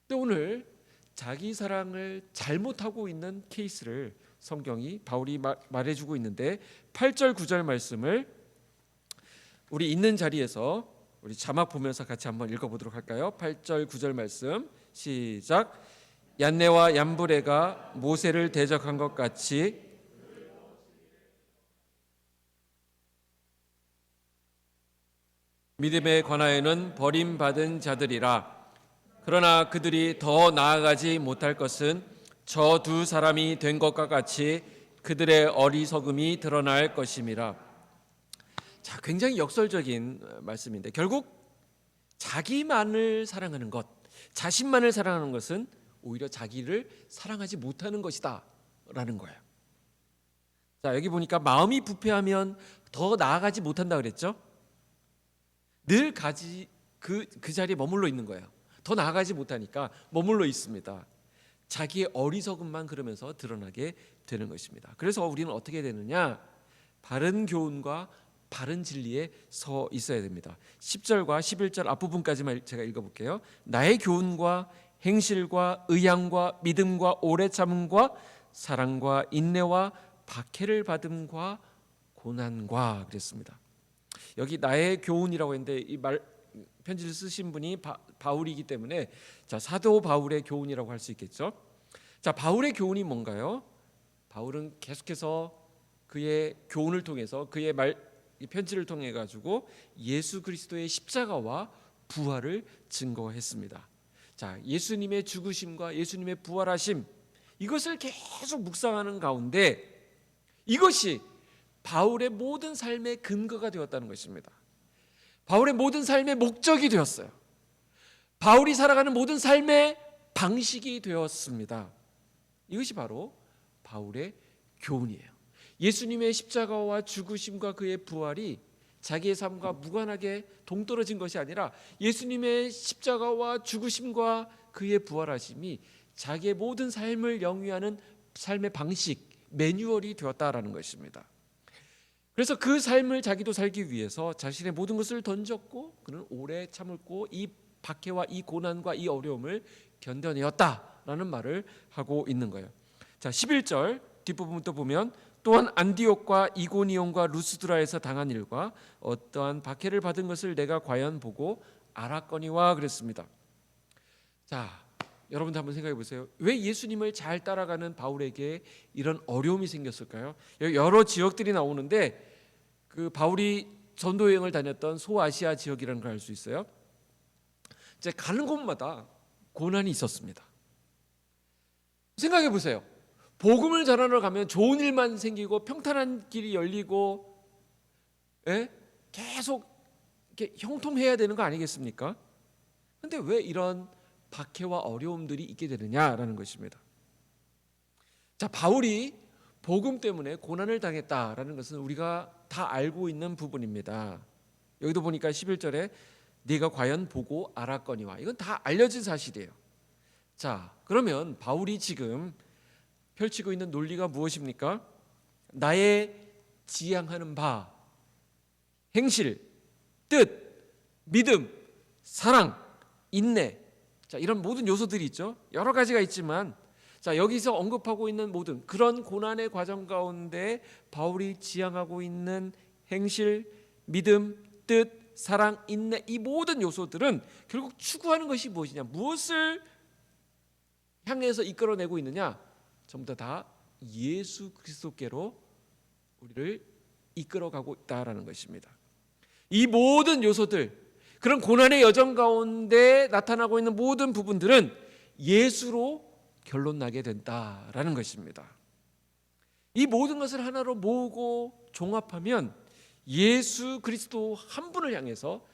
근데 오늘 자기 사랑을 잘못하고 있는 케이스를 성경이 바울이 말해주고 있는데, 8절 9절 말씀을 우리 있는 자리에서 우리 자막 보면서 같이 한번 읽어보도록 할까요? 8절 9절 말씀 시작. 얀네와 얀브레가 모세를 대적한 것 같이 믿음에 관하여는 버림받은 자들이라. 그러나 그들이 더 나아가지 못할 것은 저 두 사람이 된 것과 같이 그들의 어리석음이 드러날 것임이라. 자, 굉장히 역설적인 말씀인데, 결국 자기만을 사랑하는 것, 자신만을 사랑하는 것은 오히려 자기를 사랑하지 못하는 것이다 라는 거예요. 자, 여기 보니까 마음이 부패하면 더 나아가지 못한다 그랬죠? 늘 그 자리에 머물러 있는 거예요. 더 나아가지 못하니까 머물러 있습니다. 자기의 어리석음만 그러면서 드러나게 되는 것입니다. 그래서 우리는 어떻게 되느냐? 바른 교훈과 바른 진리에 서 있어야 됩니다. 10절과 11절 앞부분까지만 제가 읽어볼게요. 나의 교훈과 행실과 의향과 믿음과 오래 참음과 사랑과 인내와 박해를 받음과 고난과 그랬습니다. 여기 나의 교훈이라고 했는데 이 편지를 쓰신 분이 바울이기 때문에 자, 사도 바울의 교훈이라고 할 수 있겠죠. 자, 바울의 교훈이 뭔가요? 바울은 계속해서 그의 교훈을 통해서 그의 편지를 통해 가지고 예수 그리스도의 십자가와 부활을 증거했습니다. 자, 예수님의 죽으심과 예수님의 부활하심, 이것을 계속 묵상하는 가운데 이것이 바울의 모든 삶의 근거가 되었다는 것입니다. 바울의 모든 삶의 목적이 되었어요. 바울이 살아가는 모든 삶의 방식이 되었습니다. 이것이 바로 바울의 교훈이에요. 예수님의 십자가와 죽으심과 그의 부활이 자기의 삶과 무관하게 동떨어진 것이 아니라 예수님의 십자가와 죽으심과 그의 부활하심이 자기의 모든 삶을 영위하는 삶의 방식, 매뉴얼이 되었다라는 것입니다. 그래서 그 삶을 자기도 살기 위해서 자신의 모든 것을 던졌고 그는 오래 참았고 이 박해와 이 고난과 이 어려움을 견뎌내었다라는 말을 하고 있는 거예요. 자, 11절 뒷부분부터 보면 또한 안디옥과 이고니온과 루스드라에서 당한 일과 어떠한 박해를 받은 것을 내가 과연 보고 알았거니와 그랬습니다. 자, 여러분들 한번 생각해 보세요. 왜 예수님을 잘 따라가는 바울에게 이런 어려움이 생겼을까요? 여러 지역들이 나오는데 그 바울이 전도 여행을 다녔던 소아시아 지역이라는 걸 알 수 있어요. 이제 가는 곳마다 고난이 있었습니다. 생각해 보세요. 복음을 전하러 가면 좋은 일만 생기고 평탄한 길이 열리고 계속 이렇게 형통해야 되는 거 아니겠습니까? 그런데 왜 이런 박해와 어려움들이 있게 되느냐라는 것입니다. 자, 바울이 복음 때문에 고난을 당했다라는 것은 우리가 다 알고 있는 부분입니다. 여기도 보니까 11절에 네가 과연 보고 알았거니와, 이건 다 알려진 사실이에요. 자, 그러면 바울이 지금 펼치고 있는 논리가 무엇입니까? 나의 지향하는 바, 행실, 뜻, 믿음, 사랑, 인내, 자, 이런 모든 요소들이 있죠. 여러 가지가 있지만 자, 여기서 언급하고 있는 모든 그런 고난의 과정 가운데 바울이 지향하고 있는 행실, 믿음, 뜻, 사랑, 인내, 이 모든 요소들은 결국 추구하는 것이 무엇이냐, 무엇을 향해서 이끌어내고 있느냐, 전부 다 예수 그리스도께로 우리를 이끌어가고 있다라는 것입니다. 이 모든 요소들, 그런 고난의 여정 가운데 나타나고 있는 모든 부분들은 예수로 결론 나게 된다라는 것입니다. 이 모든 것을 하나로 모으고 종합하면 예수 그리스도 한 분을 향해서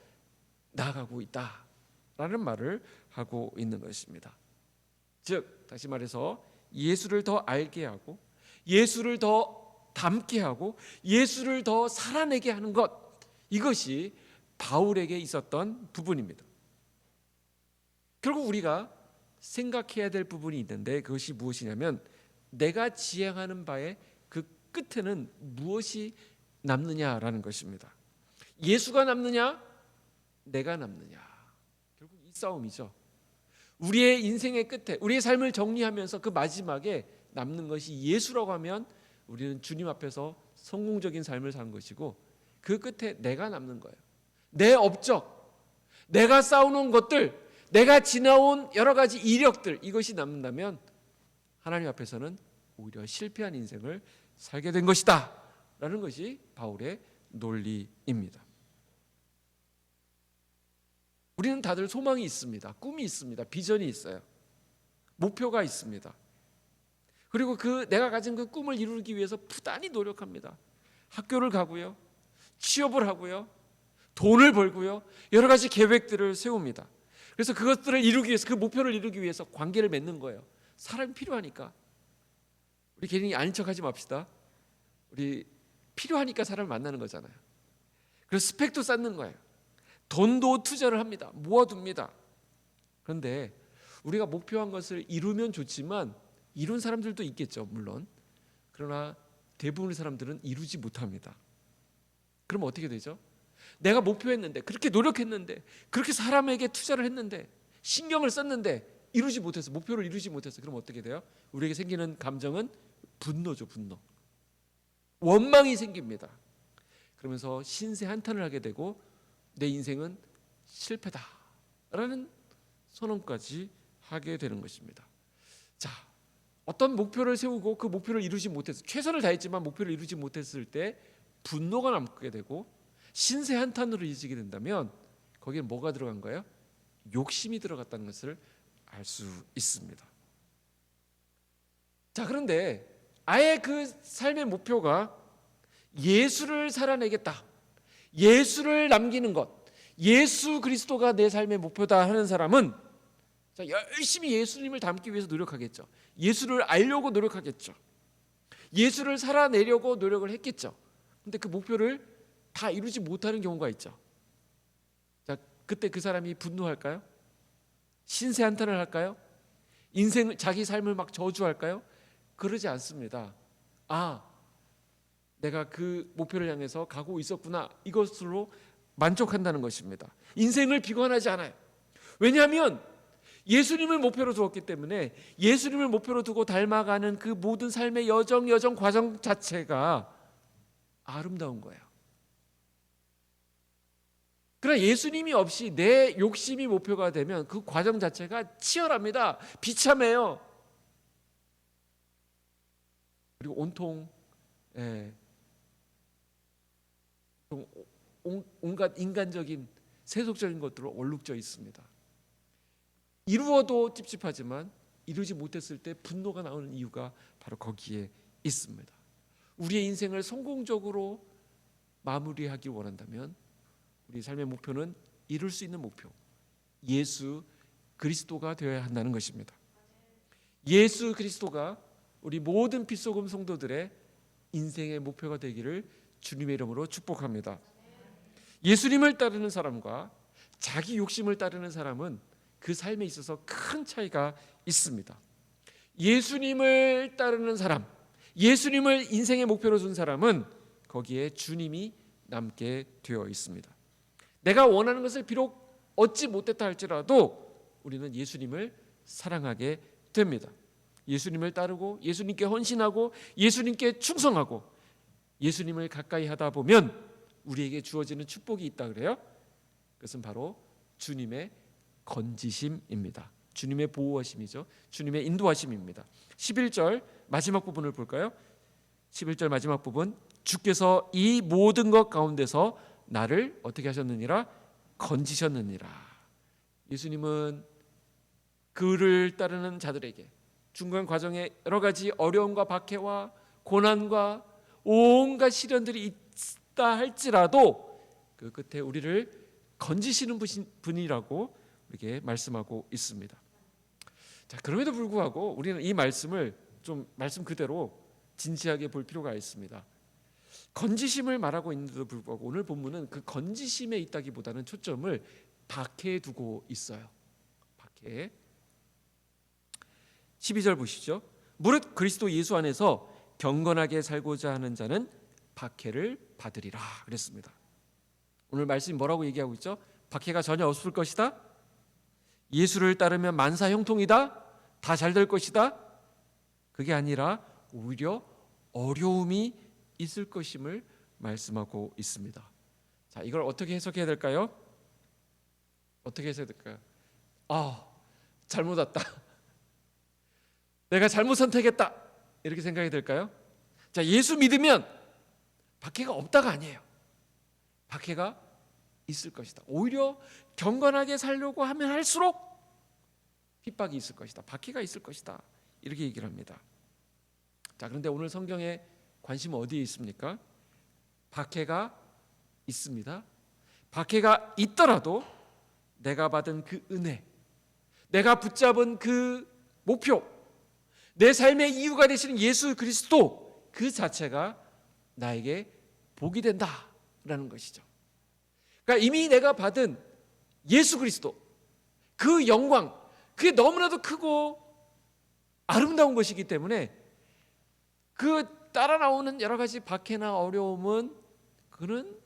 나아가고 있다라는 말을 하고 있는 것입니다. 즉, 다시 말해서 예수를 더 알게 하고 예수를 더 닮게 하고 예수를 더 살아내게 하는 것, 이것이 바울에게 있었던 부분입니다. 결국 우리가 생각해야 될 부분이 있는데 그것이 무엇이냐면 내가 지향하는 바의 그 끝에는 무엇이 남느냐라는 것입니다. 예수가 남느냐, 내가 남느냐, 결국 이 싸움이죠. 우리의 인생의 끝에, 우리의 삶을 정리하면서 그 마지막에 남는 것이 예수라고 하면 우리는 주님 앞에서 성공적인 삶을 사는 것이고, 그 끝에 내가 남는 거예요. 내 업적, 내가 쌓아놓은 것들, 내가 지나온 여러 가지 이력들, 이것이 남는다면 하나님 앞에서는 오히려 실패한 인생을 살게 된 것이다 라는 것이 바울의 논리입니다. 우리는 다들 소망이 있습니다. 꿈이 있습니다. 비전이 있어요. 목표가 있습니다. 그리고 내가 가진 그 꿈을 이루기 위해서 부단히 노력합니다. 학교를 가고요, 취업을 하고요, 돈을 벌고요, 여러 가지 계획들을 세웁니다. 그래서 그것들을 이루기 위해서, 그 목표를 이루기 위해서 관계를 맺는 거예요. 사람이 필요하니까. 우리 괜히 아닌 척하지 맙시다. 우리 필요하니까 사람을 만나는 거잖아요. 그래서 스펙도 쌓는 거예요. 돈도 투자를 합니다. 모아둡니다. 그런데 우리가 목표한 것을 이루면 좋지만 이룬 사람들도 있겠죠, 물론. 그러나 대부분의 사람들은 이루지 못합니다. 그럼 어떻게 되죠? 내가 목표했는데, 그렇게 노력했는데, 그렇게 사람에게 투자를 했는데, 신경을 썼는데 이루지 못해서, 목표를 이루지 못해서, 그럼 어떻게 돼요? 우리에게 생기는 감정은 분노죠. 분노. 원망이 생깁니다. 그러면서 신세 한탄을 하게 되고 내 인생은 실패다라는 선언까지 하게 되는 것입니다. 자, 어떤 목표를 세우고 그 목표를 이루지 못해서, 최선을 다했지만 목표를 이루지 못했을 때 분노가 남게 되고 신세 한탄으로 이어지게 된다면 거기에 뭐가 들어간 거예요? 욕심이 들어갔다는 것을 알 수 있습니다. 자, 그런데 아예 그 삶의 목표가 예수를 살아내겠다, 예수를 남기는 것, 예수 그리스도가 내 삶의 목표다 하는 사람은 자, 열심히 예수님을 닮기 위해서 노력하겠죠. 예수를 알려고 노력하겠죠. 예수를 살아내려고 노력을 했겠죠. 근데 그 목표를 다 이루지 못하는 경우가 있죠. 자, 그때 그 사람이 분노할까요? 신세 한탄을 할까요? 인생을, 자기 삶을 막 저주할까요? 그러지 않습니다. 아, 내가 그 목표를 향해서 가고 있었구나, 이것으로 만족한다는 것입니다. 인생을 비관하지 않아요. 왜냐하면 예수님을 목표로 두었기 때문에 예수님을 목표로 두고 닮아가는 그 모든 삶의 여정 과정 자체가 아름다운 거예요. 그러나 예수님이 없이 내 욕심이 목표가 되면 그 과정 자체가 치열합니다. 비참해요. 그리고 온통 온갖 인간적인 세속적인 것들로 얼룩져 있습니다. 이루어도 찝찝하지만 이루지 못했을 때 분노가 나오는 이유가 바로 거기에 있습니다. 우리의 인생을 성공적으로 마무리하길 원한다면 우리 삶의 목표는 이룰 수 있는 목표, 예수 그리스도가 되어야 한다는 것입니다. 예수 그리스도가 우리 모든 빛소금 성도들의 인생의 목표가 되기를 주님의 이름으로 축복합니다. 예수님을 따르는 사람과 자기 욕심을 따르는 사람은 그 삶에 있어서 큰 차이가 있습니다. 예수님을 따르는 사람, 예수님을 인생의 목표로 둔 사람은 거기에 주님이 남게 되어 있습니다. 내가 원하는 것을 비록 얻지 못했다 할지라도 우리는 예수님을 사랑하게 됩니다. 예수님을 따르고 예수님께 헌신하고 예수님께 충성하고 예수님을 가까이 하다 보면 우리에게 주어지는 축복이 있다 그래요. 그것은 바로 주님의 건지심입니다. 주님의 보호하심이죠. 주님의 인도하심입니다. 11절 마지막 부분을 볼까요? 11절 마지막 부분, 주께서 이 모든 것 가운데서 나를 어떻게 하셨느니라? 건지셨느니라. 예수님은 그를 따르는 자들에게 중간 과정에 여러 가지 어려움과 박해와 고난과 온갖 시련들이 있다 할지라도 그 끝에 우리를 건지시는 분이라고 이렇게 말씀하고 있습니다. 자, 그럼에도 불구하고 우리는 이 말씀을 좀 말씀 그대로 진지하게 볼 필요가 있습니다. 건지심을 말하고 있는데도 불구하고 오늘 본문은 그 건지심에 있다기보다는 초점을 박해에 두고 있어요. 박해. 12절 보시죠. 무릇 그리스도 예수 안에서 경건하게 살고자 하는 자는 박해를 받으리라 그랬습니다. 오늘 말씀이 뭐라고 얘기하고 있죠? 박해가 전혀 없을 것이다. 예수를 따르면 만사 형통이다. 다 잘 될 것이다. 그게 아니라 오히려 어려움이 있을 것임을 말씀하고 있습니다. 자, 이걸 어떻게 해석해야 될까요? 어떻게 해석해야 될까요? 잘못 왔다. 내가 잘못 선택했다. 이렇게 생각이 될까요? 자, 예수 믿으면 박해가 없다가 아니에요. 박해가 있을 것이다. 오히려 경건하게 살려고 하면 할수록 핍박이 있을 것이다. 박해가 있을 것이다. 이렇게 얘기를 합니다. 자, 그런데 오늘 성경에 관심은 어디에 있습니까? 박해가 있습니다. 박해가 있더라도 내가 받은 그 은혜, 내가 붙잡은 그 목표, 내 삶의 이유가 되시는 예수 그리스도 그 자체가 나에게 복이 된다라는 것이죠. 그러니까 이미 내가 받은 예수 그리스도 그 영광, 그게 너무나도 크고 아름다운 것이기 때문에 그 따라 나오는 여러 가지 박해나 어려움은 그는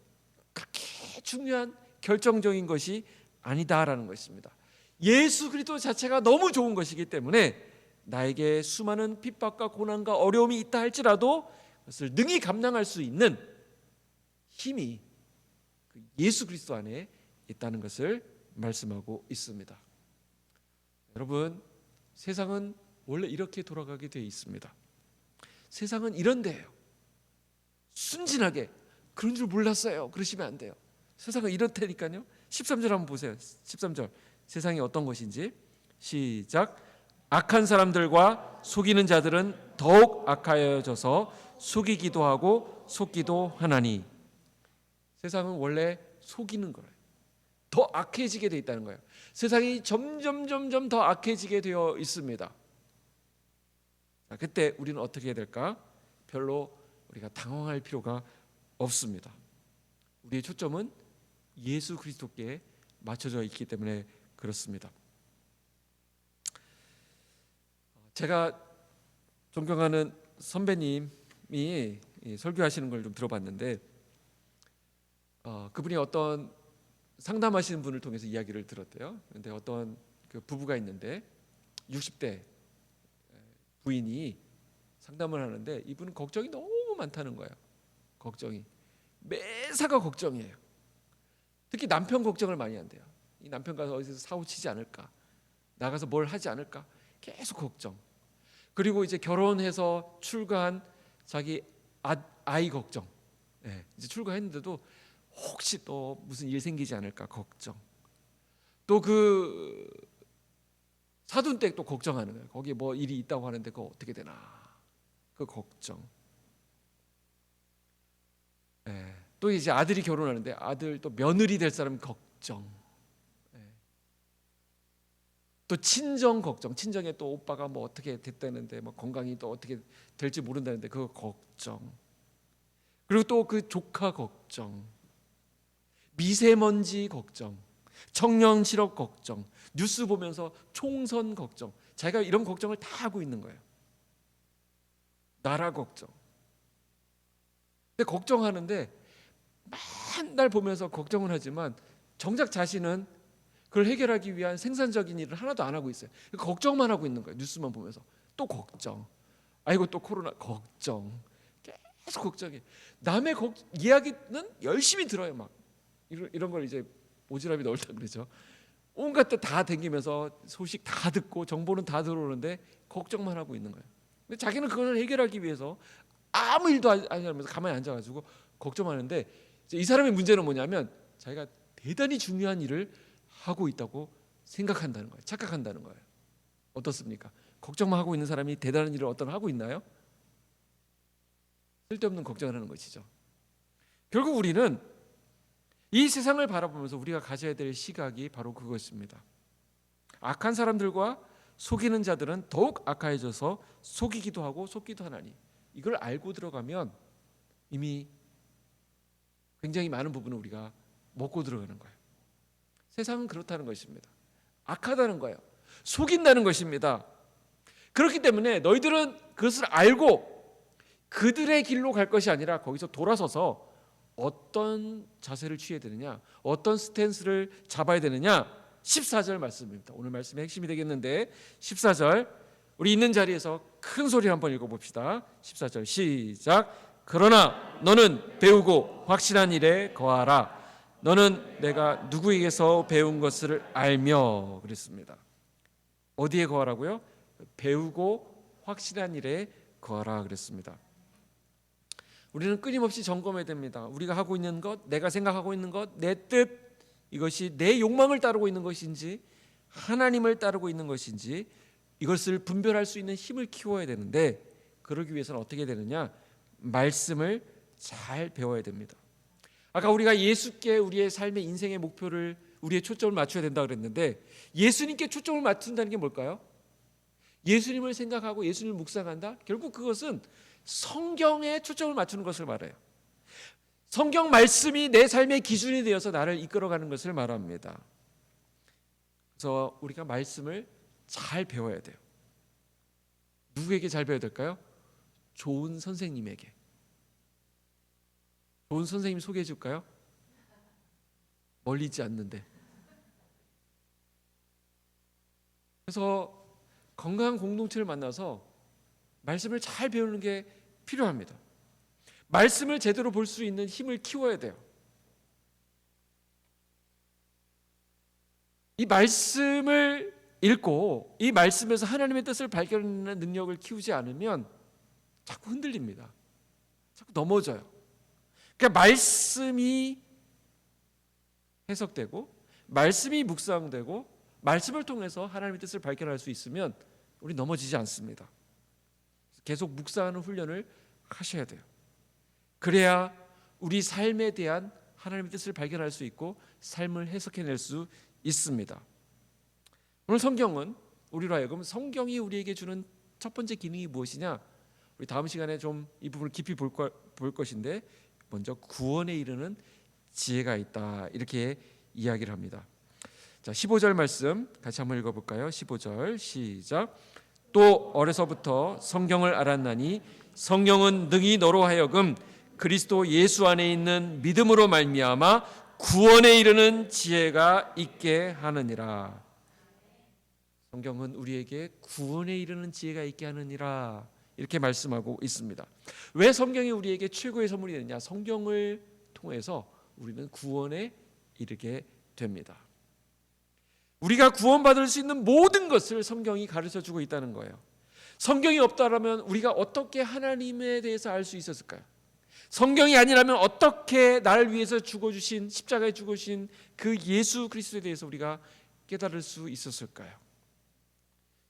그렇게 중요한 결정적인 것이 아니다라는 것입니다. 예수 그리스도 자체가 너무 좋은 것이기 때문에 나에게 수많은 핍박과 고난과 어려움이 있다 할지라도 그것을 능히 감당할 수 있는 힘이 예수 그리스도 안에 있다는 것을 말씀하고 있습니다. 여러분, 세상은 원래 이렇게 돌아가게 되어 있습니다. 세상은 이런 데예요. 순진하게 그런 줄 몰랐어요. 그러시면 안 돼요. 세상은 이렇다니까요. 13절 한번 보세요. 13절 세상이 어떤 것인지 시작. 악한 사람들과 속이는 자들은 더욱 악하여져서 속이기도 하고 속기도 하나니. 세상은 원래 속이는 거예요. 더 악해지게 돼 있다는 거예요. 세상이 점점 더 악해지게 되어 있습니다. 자, 그때 우리는 어떻게 해야 될까? 별로 우리가 당황할 필요가 없습니다. 우리의 초점은 예수 그리스도께 맞춰져 있기 때문에 그렇습니다. 제가 존경하는 선배님이 설교하시는 걸 좀 들어봤는데 그분이 어떤 상담하시는 분을 통해서 이야기를 들었대요. 그런데 어떤 그 부부가 있는데 60대 부인이 상담을 하는데 이분은 걱정이 너무 많다는 거예요. 걱정이 매사가 걱정이에요. 특히 남편 걱정을 많이 한대요. 이 남편 가서 어디서 사고 치지 않을까, 나가서 뭘 하지 않을까, 계속 걱정. 그리고 이제 결혼해서 출가한 자기 아이 걱정. 이제 출가했는데도 혹시 또 무슨 일 생기지 않을까 걱정. 또 그 사돈댁 또 걱정하는 거예요. 거기에 뭐 일이 있다고 하는데 그거 어떻게 되나 그 걱정. 또 이제 아들이 결혼하는데 아들 또 며느리 될 사람 걱정. 또 친정 걱정. 친정에 또 오빠가 뭐 어떻게 됐다는데 뭐 건강이 또 어떻게 될지 모른다는데 그거 걱정. 그리고 또 그 조카 걱정. 미세먼지 걱정, 청년 실업 걱정, 뉴스 보면서 총선 걱정. 자기가 이런 걱정을 다 하고 있는 거예요. 나라 걱정. 근데 걱정하는데 맨날 보면서 걱정을 하지만 정작 자신은 그걸 해결하기 위한 생산적인 일을 하나도 안 하고 있어요. 걱정만 하고 있는 거예요. 뉴스만 보면서 또 걱정. 아이고 또 코로나 걱정. 계속 걱정해. 남의 이야기는 열심히 들어요. 막 이런 걸 이제 오지랖이 넓다 그러죠. 온갖 데 다 댕기면서 소식 다 듣고 정보는 다 들어오는데 걱정만 하고 있는 거예요. 근데 자기는 그걸 해결하기 위해서 아무 일도 안 하면서 가만히 앉아가지고 걱정하는데 이 사람의 문제는 뭐냐면 자기가 대단히 중요한 일을 하고 있다고 생각한다는 거예요. 착각한다는 거예요. 어떻습니까? 걱정만 하고 있는 사람이 대단한 일을 어떤 하고 있나요? 쓸데없는 걱정을 하는 것이죠. 결국 우리는 이 세상을 바라보면서 우리가 가져야 될 시각이 바로 그것입니다. 악한 사람들과 속이는 자들은 더욱 악하여져서 속이기도 하고 속기도 하나니. 이걸 알고 들어가면 이미 굉장히 많은 부분을 우리가 먹고 들어가는 거예요. 세상은 그렇다는 것입니다. 악하다는 거예요. 속인다는 것입니다. 그렇기 때문에 너희들은 그것을 알고 그들의 길로 갈 것이 아니라 거기서 돌아서서 어떤 자세를 취해야 되느냐, 어떤 스탠스를 잡아야 되느냐. 14절 말씀입니다. 오늘 말씀의 핵심이 되겠는데 14절 우리 있는 자리에서 큰 소리 한번 읽어봅시다. 14절 시작. 그러나 너는 배우고 확신한 일에 거하라. 너는 내가 누구에게서 배운 것을 알며. 그랬습니다. 어디에 거하라고요? 배우고 확신한 일에 거하라 그랬습니다. 우리는 끊임없이 점검해야 됩니다. 우리가 하고 있는 것, 내가 생각하고 있는 것, 내 뜻, 이것이 내 욕망을 따르고 있는 것인지 하나님을 따르고 있는 것인지 이것을 분별할 수 있는 힘을 키워야 되는데 그러기 위해서는 어떻게 되느냐? 말씀을 잘 배워야 됩니다. 아까 우리가 예수께 우리의 삶의 인생의 목표를 우리의 초점을 맞춰야 된다 그랬는데 예수님께 초점을 맞춘다는 게 뭘까요? 예수님을 생각하고 예수님을 묵상한다? 결국 그것은 성경에 초점을 맞추는 것을 말해요. 성경 말씀이 내 삶의 기준이 되어서 나를 이끌어가는 것을 말합니다. 그래서 우리가 말씀을 잘 배워야 돼요. 누구에게 잘 배워야 될까요? 좋은 선생님에게. 좋은 선생님 소개해 줄까요? 멀리 있지 않는데. 그래서 건강한 공동체를 만나서 말씀을 잘 배우는 게 필요합니다. 말씀을 제대로 볼 수 있는 힘을 키워야 돼요. 이 말씀을 읽고 이 말씀에서 하나님의 뜻을 발견하는 능력을 키우지 않으면 자꾸 흔들립니다. 자꾸 넘어져요. 그러니까 말씀이 해석되고 말씀이 묵상되고 말씀을 통해서 하나님의 뜻을 발견할 수 있으면 우리 넘어지지 않습니다. 계속 묵상하는 훈련을 하셔야 돼요. 그래야 우리 삶에 대한 하나님의 뜻을 발견할 수 있고 삶을 해석해낼 수 있습니다. 오늘 성경은 우리로 하여금 성경이 우리에게 주는 첫 번째 기능이 무엇이냐? 우리 다음 시간에 좀 이 부분을 깊이 볼 것인데, 먼저 구원에 이르는 지혜가 있다, 이렇게 이야기를 합니다. 자, 15절 말씀 같이 한번 읽어볼까요? 15절 시작. 또 어려서부터 성경을 알았나니 성경은 능히 너로 하여금 그리스도 예수 안에 있는 믿음으로 말미암아 구원에 이르는 지혜가 있게 하느니라. 성경은 우리에게 구원에 이르는 지혜가 있게 하느니라, 이렇게 말씀하고 있습니다. 왜 성경이 우리에게 최고의 선물이 되느냐? 성경을 통해서 우리는 구원에 이르게 됩니다. 우리가 구원받을 수 있는 모든 것을 성경이 가르쳐주고 있다는 거예요. 성경이 없다라면 우리가 어떻게 하나님에 대해서 알 수 있었을까요? 성경이 아니라면 어떻게 나를 위해서 죽어주신, 십자가에 죽으신 그 예수 그리스도에 대해서 우리가 깨달을 수 있었을까요?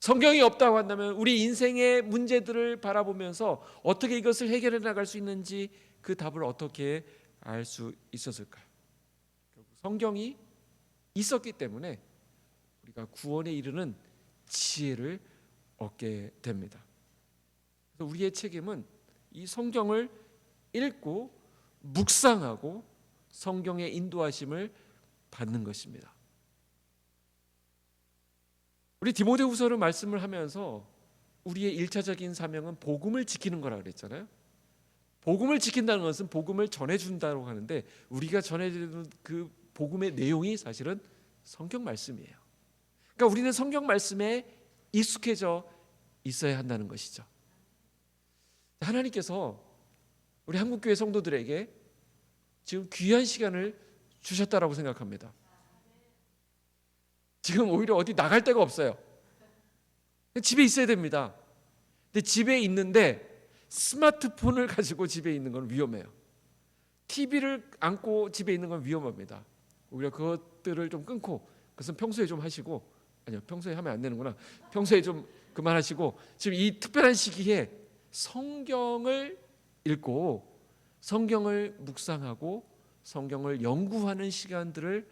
성경이 없다고 한다면 우리 인생의 문제들을 바라보면서 어떻게 이것을 해결해 나갈 수 있는지 그 답을 어떻게 알 수 있었을까요? 결국 성경이 있었기 때문에 우리가 구원에 이르는 지혜를 얻게 됩니다. 그래서 우리의 책임은 이 성경을 읽고 묵상하고 성경의 인도하심을 받는 것입니다. 우리 디모데후서를 말씀을 하면서 우리의 1차적인 사명은 복음을 지키는 거라 그랬잖아요. 복음을 지킨다는 것은 복음을 전해준다고 하는데, 우리가 전해주는 그 복음의 내용이 사실은 성경 말씀이에요. 그러니까 우리는 성경 말씀에 익숙해져 있어야 한다는 것이죠. 하나님께서 우리 한국교회 성도들에게 지금 귀한 시간을 주셨다라고 생각합니다. 지금 오히려 어디 나갈 데가 없어요. 집에 있어야 됩니다. 근데 집에 있는데 스마트폰을 가지고 집에 있는 건 위험해요. TV를 안고 집에 있는 건 위험합니다. 오히려 그것들을 좀 끊고, 그것은 평소에 좀 하시고, 아니요, 평소에 하면 안 되는구나. 평소에 좀 그만하시고, 지금 이 특별한 시기에 성경을 읽고 성경을 묵상하고 성경을 연구하는 시간들을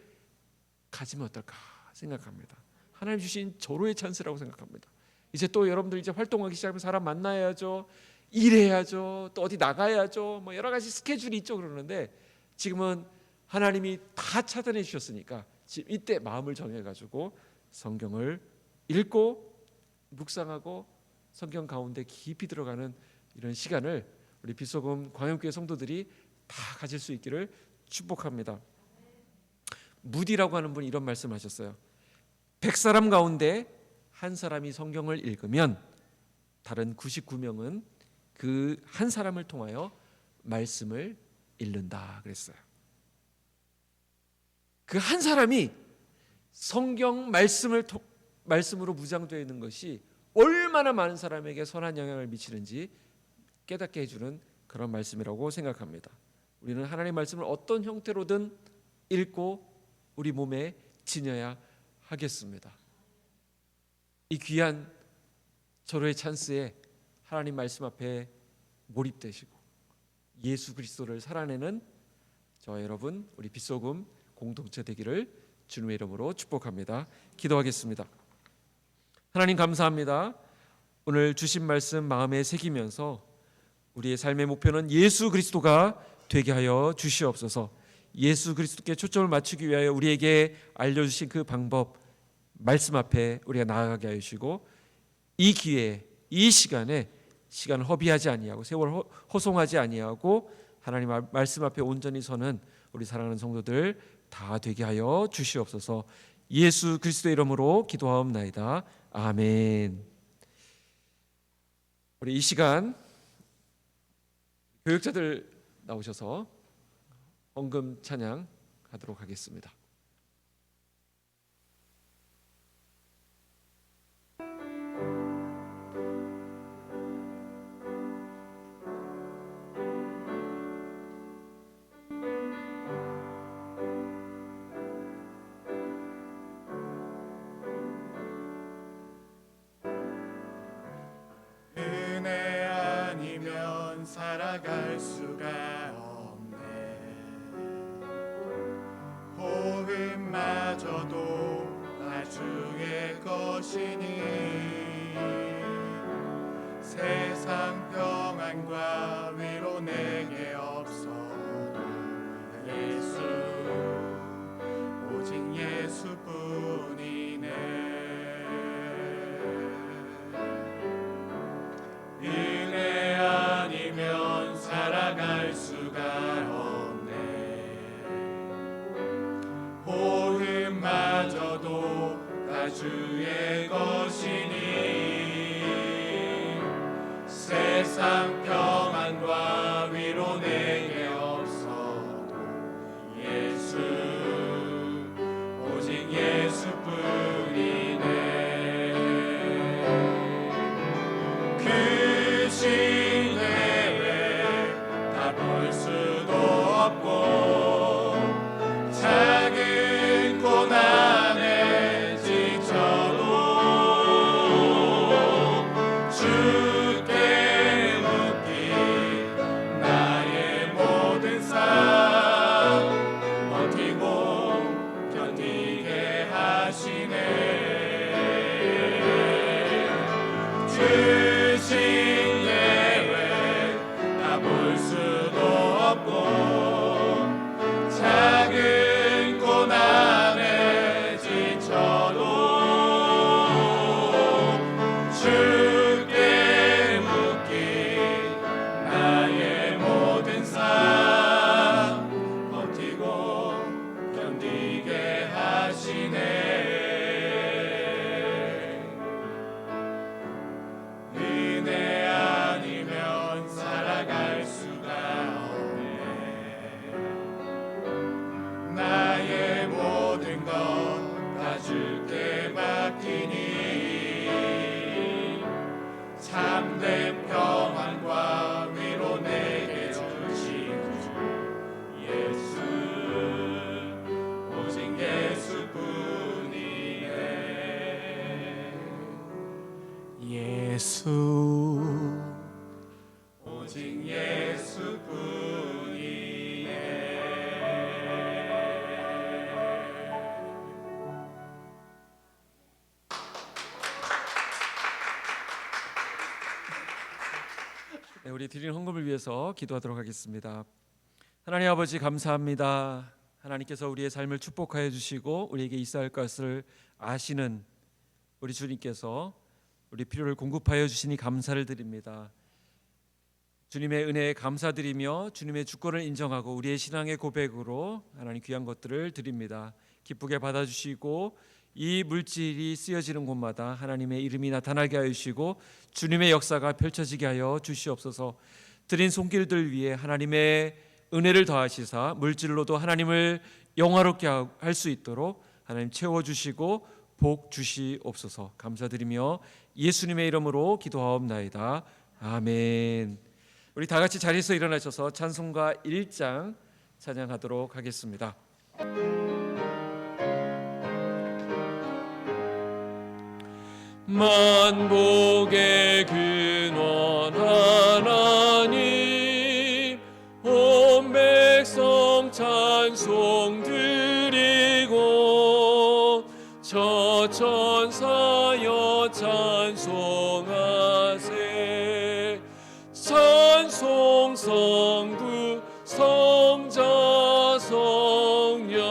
가지면 어떨까 생각합니다. 하나님 주신 절호의 찬스라고 생각합니다. 이제 또 여러분들 이제 활동하기 시작하면 사람 만나야죠, 일해야죠, 또 어디 나가야죠, 뭐 여러 가지 스케줄이 있죠. 그러는데 지금은 하나님이 다 차단해 주셨으니까 지금 이때 마음을 정해가지고 성경을 읽고 묵상하고 성경 가운데 깊이 들어가는 이런 시간을 우리 빛소금 광영교회 성도들이 다 가질 수 있기를 축복합니다. 무디라고 하는 분이 이런 말씀하셨어요. 100사람 가운데 한 사람이 성경을 읽으면 다른 99명은 그 한 사람을 통하여 말씀을 읽는다 그랬어요. 그 한 사람이 성경 말씀으로 무장되어 있는 것이 얼마나 많은 사람에게 선한 영향을 미치는지 깨닫게 해주는 그런 말씀이라고 생각합니다. 우리는 하나님의 말씀을 어떤 형태로든 읽고 우리 몸에 지녀야 하겠습니다. 이 귀한 절호의 찬스에 하나님 말씀 앞에 몰입되시고 예수 그리스도를 살아내는 저와 여러분, 우리 빛소금 공동체 되기를 주님의 이름으로 축복합니다. 기도하겠습니다. 하나님 감사합니다. 오늘 주신 말씀 마음에 새기면서 우리의 삶의 목표는 예수 그리스도가 되게 하여 주시옵소서. 예수 그리스도께 초점을 맞추기 위하여 우리에게 알려주신 그 방법, 말씀 앞에 우리가 나아가게 하여 주시고, 이 기회에, 이 시간에 시간을 허비하지 아니하고 세월 허송하지 아니하고 하나님 말씀 앞에 온전히 서는 우리 사랑하는 성도들 다 되게 하여 주시옵소서. 예수 그리스도의 이름으로 기도하옵나이다. 아멘. 우리 이 시간 교육자들 나오셔서 헌금 찬양 하도록 하겠습니다. 것이니 세상 평안과 위로 내게 없어도 예수 오직 예수뿐이네. 은혜 아니면 살아갈 수가 없네. 호흡마저도 다 주의 것이니 세상 평안과 위로 내게 없어도 예수 오직 예수뿐이네. 그 시내에 다 볼 수도 없고 작은 고난에 지쳐도 주께 묻기 나의 모든 삶 버티고 견디게 하시네. 주신 예외 다 볼 수도 없고 작은 고난에 지쳐도 주께 묻기 나의 모든 삶 버티고 견디게 하시네. 은혜 아니면 살아갈 수가 없네. 나의 모든 것 다 주께 맡기니 참된 평안과 위로 내게 주신 주 예수 오직 예수뿐이네. 예수 오직 예수뿐이네. 네, 우리 드리는 헌금을 위해서 기도하도록 하겠습니다. 하나님 아버지 감사합니다. 하나님께서 우리의 삶을 축복하여 주시고 우리에게 있어야 할 것을 아시는 우리 주님께서 우리 필요를 공급하여 주시니 감사를 드립니다. 주님의 은혜에 감사드리며 주님의 주권을 인정하고 우리의 신앙의 고백으로 하나님 귀한 것들을 드립니다. 기쁘게 받아주시고 이 물질이 쓰여지는 곳마다 하나님의 이름이 나타나게 하여 주시고 주님의 역사가 펼쳐지게 하여 주시옵소서. 드린 손길들 위해 하나님의 은혜를 더하시사 물질로도 하나님을 영화롭게 할 수 있도록 하나님 채워주시고 복 주시옵소서. 감사드리며 예수님의 이름으로 기도하옵나이다. 아멘. 우리 다 같이 자리에서 일어나셔서 찬송가 1장 찬양하도록 하겠습니다. 만복의 근원 하나님 온 백성 찬송 드리고 저 천사여 찬송하세. 찬송 성부 성자 성령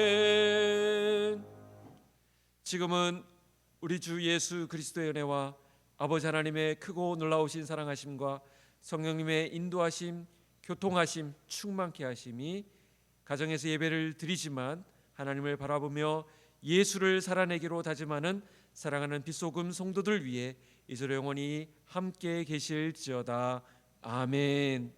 아멘. 지금은 우리 주 예수 그리스도의 은혜와 아버지 하나님의 크고 놀라우신 사랑하심과 성령님의 인도하심, 교통하심, 충만케 하심이 가정에서 예배를 드리지만 하나님을 바라보며 예수를 살아내기로 다짐하는 사랑하는 빛소금 성도들 위해 이제로 영원히 함께 계실지어다. 아멘.